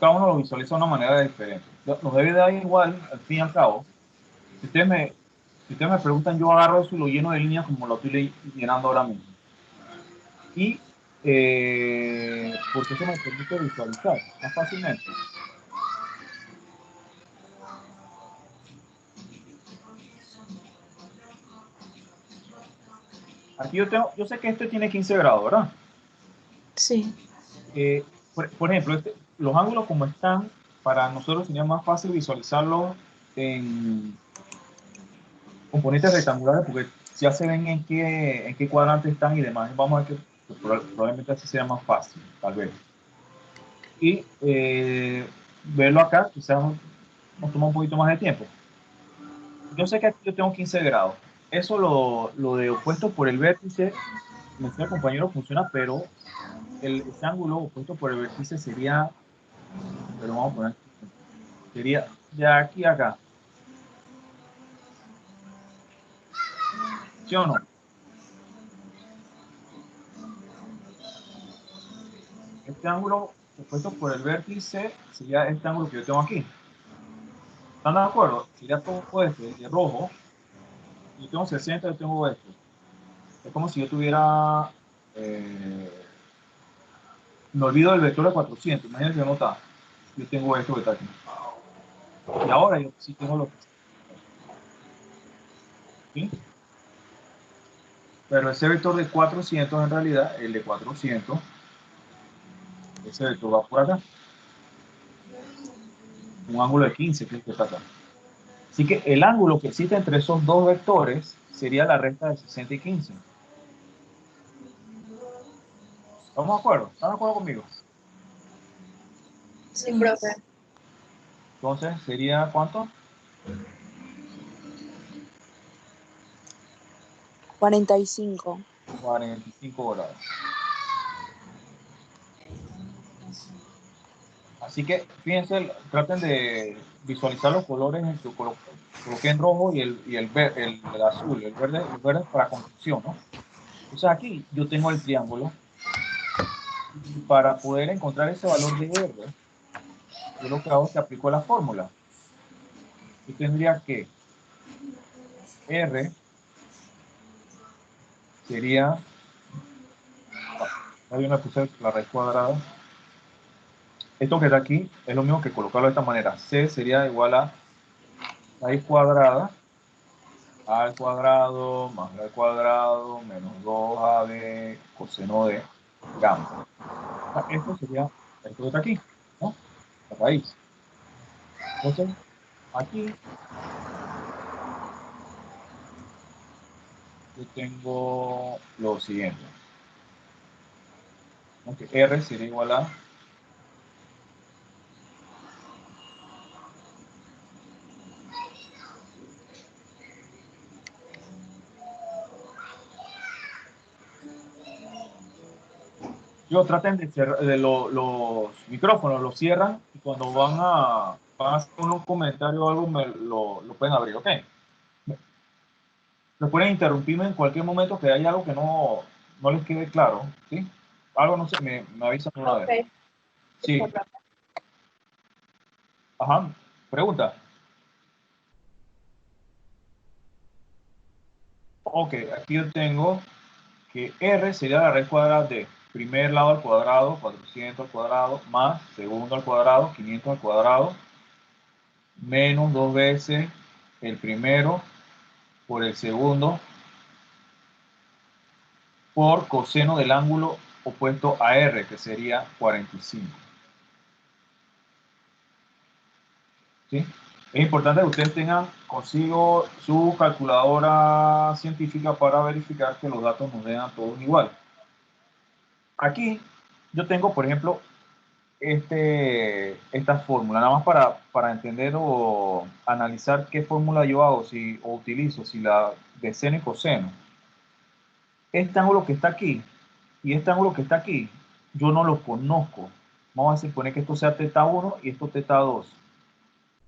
Cada uno lo visualiza de una manera diferente. Nos debe dar igual, al fin y al cabo. Si ustedes me preguntan, yo agarro eso y lo lleno de líneas como lo estoy llenando ahora mismo. Y porque eso me permite visualizar más fácilmente. Aquí yo sé que este tiene 15 grados, ¿verdad? Sí. Por ejemplo, los ángulos como están, para nosotros sería más fácil visualizarlos en componentes rectangulares porque ya se ven en qué cuadrante están y demás. Vamos a ver que probablemente así sea más fácil, tal vez. Y verlo acá quizás nos toma un poquito más de tiempo. Yo sé que aquí yo tengo 15 grados. Eso lo de opuesto por el vértice, me decía el compañero, funciona, pero ese ángulo opuesto por el vértice sería, pero vamos a poner, sería de aquí a acá. ¿Sí o no? Este ángulo opuesto por el vértice sería este ángulo que yo tengo aquí. ¿Están de acuerdo? Sería todo esto, de rojo. Yo tengo 60, yo tengo esto. Es como si yo tuviera... me olvido del vector de 400. Imagínense que no está. Yo tengo esto que está aquí. Y ahora yo sí tengo lo que... ¿Sí? Pero ese vector de 400 en realidad, el de 400, ese vector va por acá. Un ángulo de 15 que es el que está acá. Así que el ángulo que existe entre esos dos vectores sería la resta de 60 y 15. ¿Estamos de acuerdo? ¿Están de acuerdo conmigo? Sí, profe. Entonces, ¿sería cuánto? 45. 45 grados. Así que, fíjense, traten de visualizar los colores, coloqué en rojo y el azul, el verde para construcción, ¿no? Entonces aquí yo tengo el triángulo. Y para poder encontrar ese valor de R, yo lo que hago es que aplico la fórmula. Yo tendría que R sería, ahí me puse la raíz cuadrada. Esto que está aquí es lo mismo que colocarlo de esta manera. C sería igual a raíz cuadrada a al cuadrado más b al cuadrado menos 2ab coseno de gamma. Esto sería esto que está aquí, ¿no? La raíz. Entonces, aquí yo tengo lo siguiente. Okay, R sería igual a traten de cerrar los micrófonos, los cierran y cuando van a hacer un comentario o algo lo pueden abrir, ¿ok? Me pueden interrumpirme en cualquier momento que haya algo que no les quede claro, ¿sí? Algo no sé, me avisan una vez. Sí. Ajá, pregunta. Ok, aquí yo tengo que R sería la raíz cuadrada de primer lado al cuadrado, 400 al cuadrado, más segundo al cuadrado, 500 al cuadrado, menos 2 veces el primero por el segundo por coseno del ángulo opuesto a R, que sería 45. ¿Sí? Es importante que ustedes tengan consigo su calculadora científica para verificar que los datos nos den a todos igual. Aquí yo tengo, por ejemplo, esta fórmula, nada más para entender o analizar qué fórmula yo hago o utilizo, si la de seno y coseno. Este ángulo que está aquí y este ángulo que está aquí, yo no los conozco. Vamos a suponer que esto sea θ1 y esto θ2.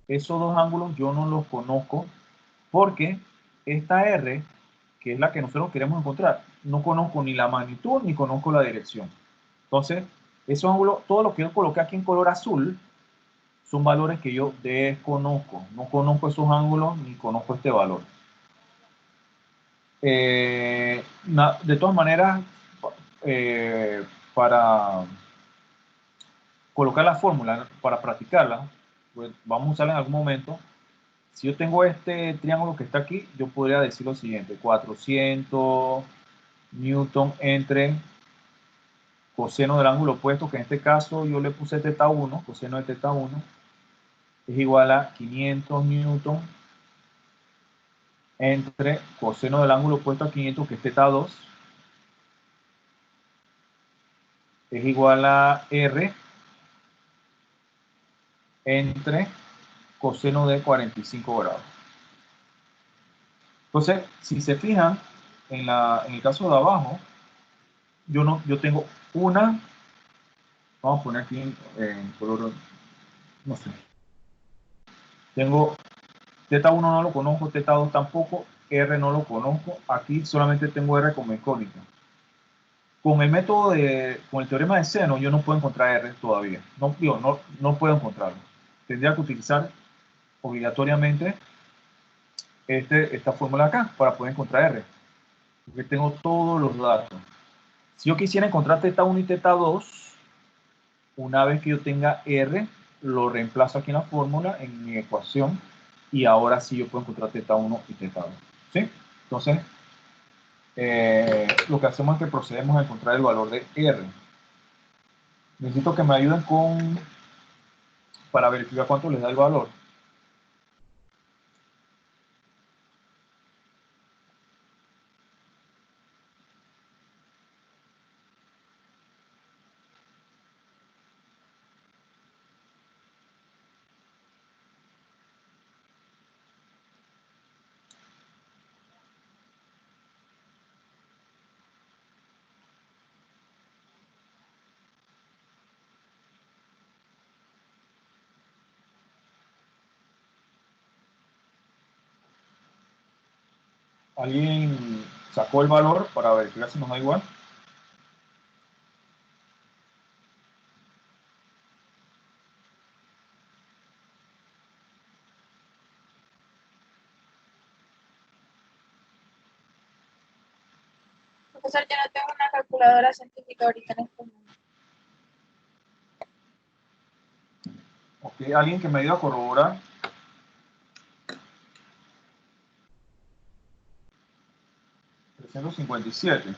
Esos dos ángulos yo no los conozco porque esta R, que es la que nosotros queremos encontrar, no conozco ni la magnitud ni conozco la dirección. Entonces, esos ángulos, todo lo que yo coloqué aquí en color azul, son valores que yo desconozco. No conozco esos ángulos ni conozco este valor. De todas maneras, para colocar la fórmula, para practicarla, pues vamos a usarla en algún momento. Si yo tengo este triángulo que está aquí, yo podría decir lo siguiente: 400 newton entre coseno del ángulo opuesto, que en este caso yo le puse θ1, coseno de θ1, es igual a 500 newton entre coseno del ángulo opuesto a 500, que es θ2, es igual a R entre coseno de 45 grados. Entonces, si se fijan, en el caso de abajo, yo tengo una, vamos a poner aquí en color, no sé, tengo θ1 no lo conozco, θ2 tampoco, R no lo conozco, aquí solamente tengo R como incógnita. Con el método con el teorema de seno, yo no puedo encontrar R todavía. No puedo encontrarlo. Tendría que utilizar obligatoriamente esta fórmula acá para poder encontrar R. Porque tengo todos los datos. Si yo quisiera encontrar θ1 y θ2, una vez que yo tenga R, lo reemplazo aquí en la fórmula, en mi ecuación, y ahora sí yo puedo encontrar θ1 y θ2. ¿Sí? Entonces, lo que hacemos es que procedemos a encontrar el valor de R. Necesito que me ayuden para verificar cuánto les da el valor. ¿Alguien sacó el valor para verificar si nos da igual? Profesor, yo no tengo una calculadora científica ahorita en este momento. Ok, alguien que me ayude a corroborar. 357.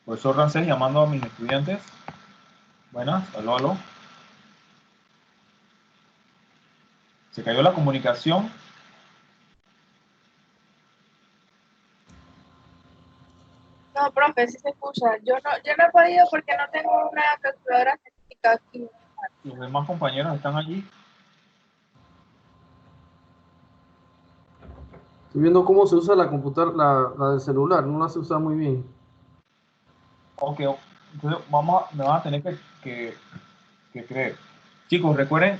Profesor Rancés llamando a mis estudiantes. Buenas, aló, aló. Se cayó la comunicación. No, profe, sí se escucha. Yo no he podido porque no tengo una calculadora científica aquí. Los demás compañeros están allí. Estoy viendo cómo se usa la computadora, la del celular, no la sé usar muy bien. Ok, entonces me van a tener que creer. Chicos, recuerden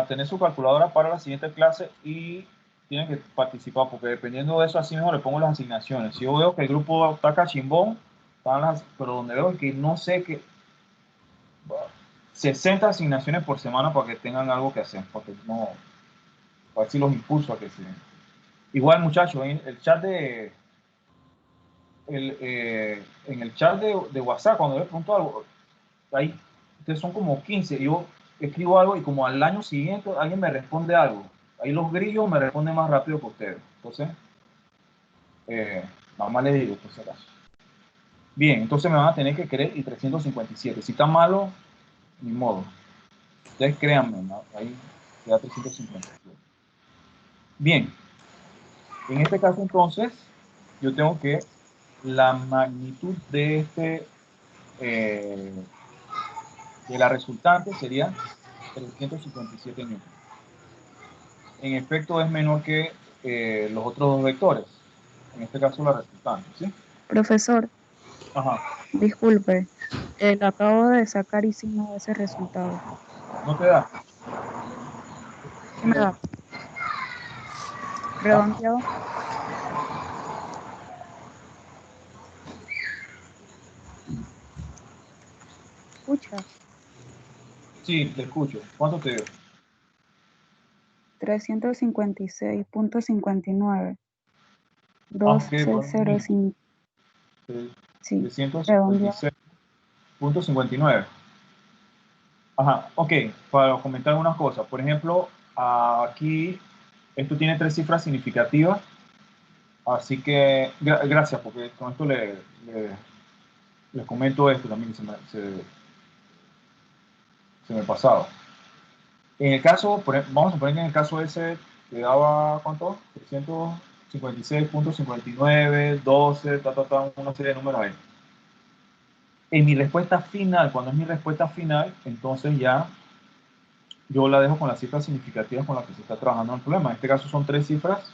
tener su calculadora para la siguiente clase y tienen que participar, porque dependiendo de eso, así mismo le pongo las asignaciones. Si yo veo que el grupo está cachimbón, pero donde veo que no sé que 60 asignaciones por semana para que tengan algo que hacer, porque no, a ver si los impulso a que se... Igual, muchachos, en el chat en el chat de WhatsApp, cuando les pregunto algo, ahí ustedes son como 15, yo escribo algo y como al año siguiente alguien me responde algo. Ahí los grillos me responden más rápido que ustedes. Entonces, mamá les digo, por si acaso. Bien, entonces me van a tener que creer y 357. Si está malo, ni modo. Ustedes créanme, ¿no? Ahí queda 357. Bien, en este caso entonces, yo tengo que la magnitud de de la resultante sería 357 newtons. En efecto es menor que los otros dos vectores, en este caso la resultante, ¿sí? Profesor, Ajá. disculpe, acabo de sacar y sí no da ese resultado. ¿No te da? ¿Qué me da? Redondeado. ¿Escucha? Sí, te escucho. ¿Cuánto te dio? 356.59. Aunque, bueno, 1205. Sí, redondeado. 356.59. Ajá, ok, para comentar algunas cosas. Por ejemplo, aquí esto tiene 3 cifras significativas, así que gracias, porque con esto les comento esto también, que se me pasaba. En el caso, vamos a suponer que en el caso ese le daba, ¿cuánto? 356.59, 12, una serie de números ahí. En mi respuesta final, cuando es mi respuesta final, entonces ya yo la dejo con las cifras significativas con las que se está trabajando en el problema. En este caso son 3 cifras,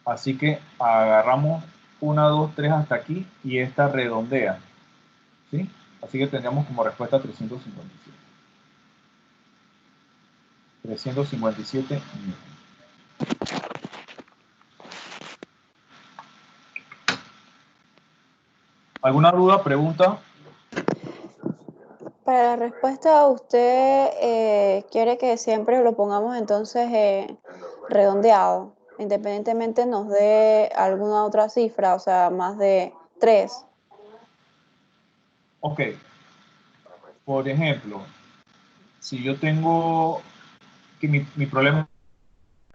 así que agarramos 1, 2, 3 hasta aquí y esta redondea, ¿sí? Así que tendríamos como respuesta 357. 357 newton. ¿Alguna duda, pregunta? Para la respuesta, usted quiere que siempre lo pongamos entonces redondeado, independientemente nos dé alguna otra cifra, o sea, más de 3. Ok. Por ejemplo, si yo tengo que mi problema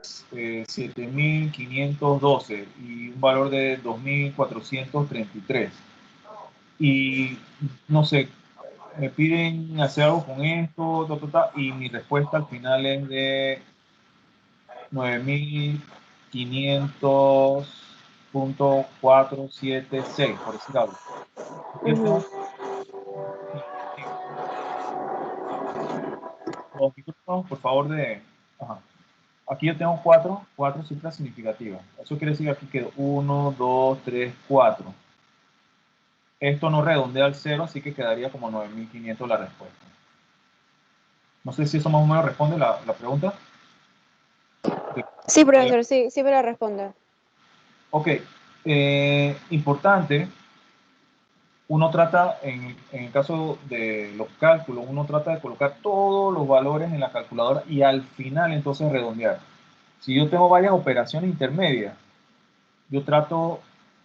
es 7.512 y un valor de 2.433 y no sé, me piden hacer algo con esto, y mi respuesta al final es de 9.500.476, por decir algo. Los micrófonos, por favor, ajá. Aquí yo tengo cuatro cifras significativas. Eso quiere decir que aquí quedó 1, 2, 3, 4. Esto no redondea al 0, así que quedaría como 9.500 la respuesta. No sé si eso más o menos responde la pregunta. Sí, profesor, sí me la responde. Ok. Importante, uno trata, en el caso de los cálculos, uno trata de colocar todos los valores en la calculadora y al final entonces redondear. Si yo tengo varias operaciones intermedias, yo trato,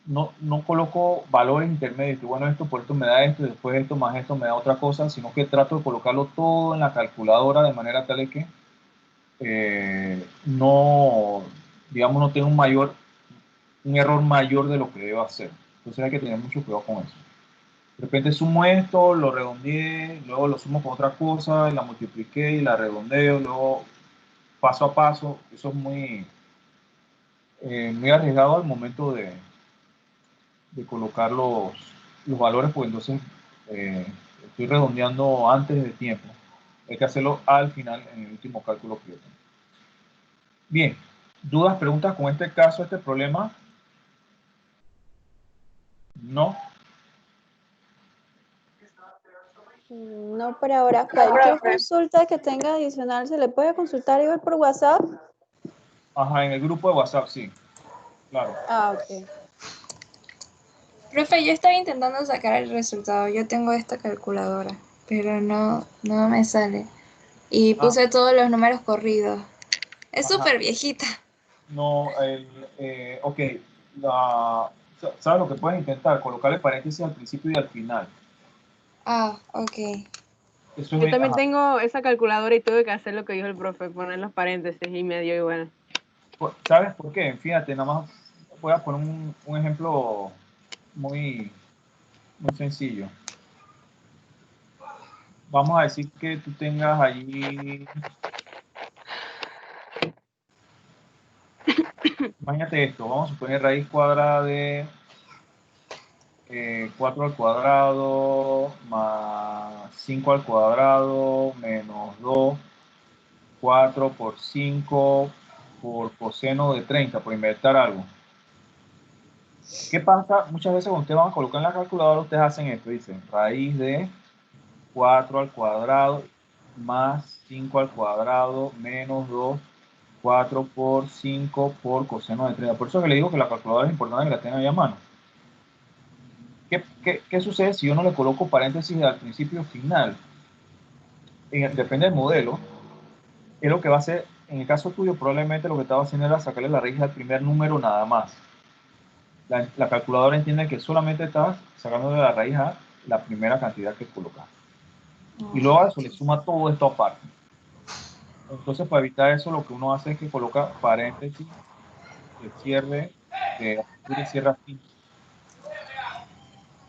no coloco valores intermedios, que bueno, esto por esto me da esto, y después esto más esto me da otra cosa, sino que trato de colocarlo todo en la calculadora de manera tal de que no, digamos, no tenga un error mayor de lo que debo hacer. Entonces hay que tener mucho cuidado con eso. De repente sumo esto, lo redondeé, luego lo sumo con otra cosa, y la multipliqué y la redondeo, luego paso a paso. Eso es muy arriesgado al momento de colocar los valores, pues entonces estoy redondeando antes de tiempo. Hay que hacerlo al final, en el último cálculo que yo tengo. Bien, ¿dudas, preguntas con este caso, este problema? No. No por ahora. Cualquier consulta que tenga adicional, ¿se le puede consultar igual por WhatsApp? Ajá, en el grupo de WhatsApp, sí. Claro. Ah, ok. Profe, yo estaba intentando sacar el resultado. Yo tengo esta calculadora, pero no me sale. Y puse todos los números corridos. Es súper viejita. No, ok. ¿Sabes lo que puedes intentar? Colocarle paréntesis al principio y al final. Ah, ok. Eso Yo es, también tengo esa calculadora y tuve que hacer lo que dijo el profe, poner los paréntesis y me dio igual. ¿Sabes por qué? Fíjate, nada más voy a poner un ejemplo muy sencillo. Vamos a decir que tú tengas allí, imagínate esto, vamos a suponer raíz cuadrada de 4 al cuadrado más 5 al cuadrado menos 2, 4 por 5 por coseno de 30, por inventar algo. ¿Qué pasa? Muchas veces cuando ustedes van a colocar en la calculadora, ustedes hacen esto, dicen raíz de 4 al cuadrado más 5 al cuadrado menos 2, 4 por 5 por coseno de 30. Por eso que le digo que la calculadora es importante que la tengan ahí a mano. ¿Qué sucede si yo no le coloco paréntesis al principio y final? Depende del modelo. Es lo que va a hacer, en el caso tuyo, probablemente lo que estaba haciendo era sacarle la raíz al primer número nada más. La calculadora entiende que solamente estás sacándole la raíz a la primera cantidad que colocas. Y luego a eso le suma todo esto aparte. Entonces, para evitar eso, lo que uno hace es que coloca paréntesis, de cierre, de apertura y cierre así.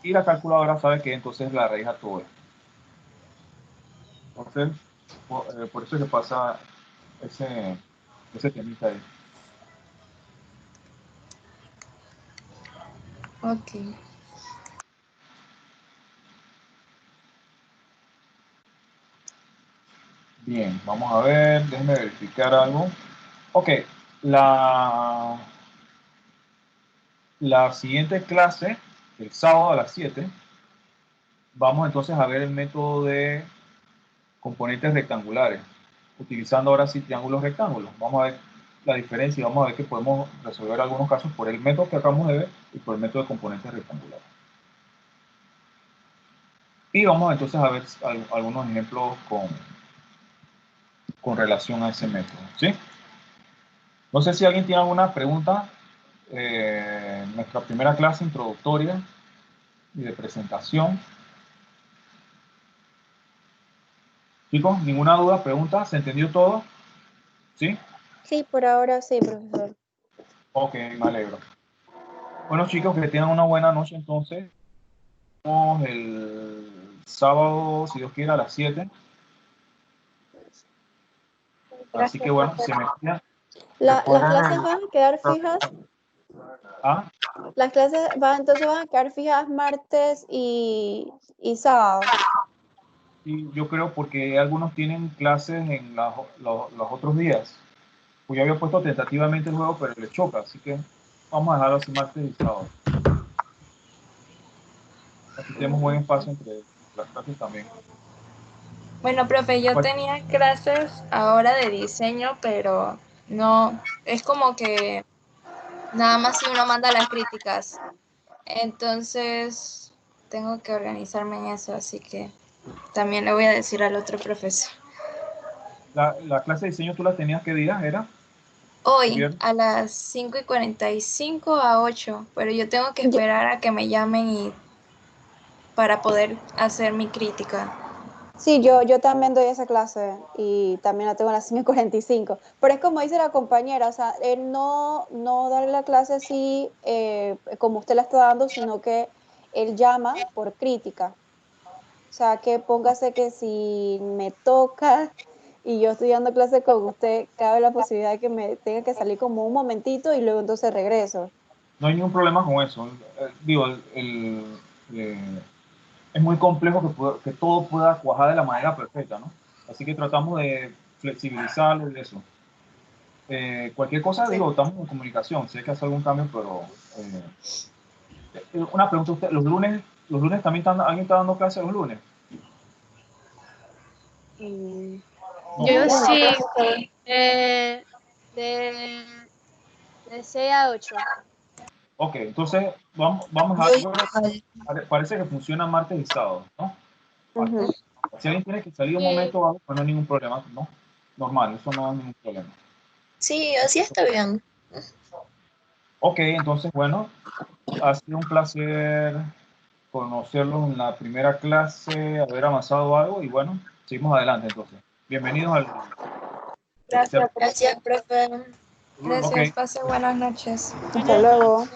Y la calculadora sabe que entonces la raíz a todo esto. Entonces, por eso se pasa ese temita ahí. Ok. Bien, vamos a ver, déjenme verificar algo. Ok, la siguiente clase, el sábado a las 7, vamos entonces a ver el método de componentes rectangulares, utilizando ahora sí triángulos rectángulos. Vamos a ver la diferencia y vamos a ver que podemos resolver algunos casos por el método que acabamos de ver y por el método de componentes rectangulares. Y vamos entonces a ver algunos ejemplos con relación a ese método, ¿sí? No sé si alguien tiene alguna pregunta. Nuestra primera clase introductoria y de presentación. Chicos, ¿ninguna duda, pregunta? ¿Se entendió todo? ¿Sí? Sí, por ahora sí, profesor. Ok, me alegro. Bueno, chicos, que tengan una buena noche entonces. Nos vemos el sábado, si Dios quiere, a las 7. Así que bueno, se me queda. ¿Las clases van a quedar fijas? ¿Ah? Las clases entonces van a quedar fijas martes y sábado. Sí, yo creo porque algunos tienen clases en los otros días. Pues yo había puesto tentativamente el juego, pero le choca, así que vamos a dejarlo así martes y sábado. Así tenemos buen espacio entre las clases también. Bueno, profe, yo tenía clases ahora de diseño, pero no, es como que nada más si uno manda las críticas. Entonces, tengo que organizarme en eso, así que también le voy a decir al otro profesor. La clase de diseño, ¿tú la tenías qué días? ¿Era? Hoy, Viernes. a las 5:45 a 8, pero yo tengo que esperar a que me llamen para poder hacer mi crítica. Sí, yo también doy esa clase y también la tengo a las 5:45. Pero es como dice la compañera, o sea, él no darle la clase así como usted la está dando, sino que él llama por crítica. O sea, que póngase que si me toca y yo estoy dando clase con usted, cabe la posibilidad de que me tenga que salir como un momentito y luego entonces regreso. No hay ningún problema con eso. Digo, es muy complejo que todo pueda cuajar de la manera perfecta, ¿no? Así que tratamos de flexibilizarlo y eso. Cualquier cosa, digo, estamos en comunicación, si hay que hacer algún cambio, pero... una pregunta a usted, ¿los lunes también alguien está dando clase los lunes? No. Yo sí, de 6 a 8. Ok, entonces vamos parece que funciona martes y sábado, ¿no? Ujú. Si alguien tiene que salir un momento o algo, pues no hay ningún problema, ¿no? Normal, eso no es ningún problema. Sí, así está bien. Ok, entonces, bueno, ha sido un placer conocerlos en la primera clase, haber avanzado algo y bueno, seguimos adelante entonces. Bienvenidos al... Gracias, Gracias, profe. Gracias, Ok. pase buenas noches. Hasta luego.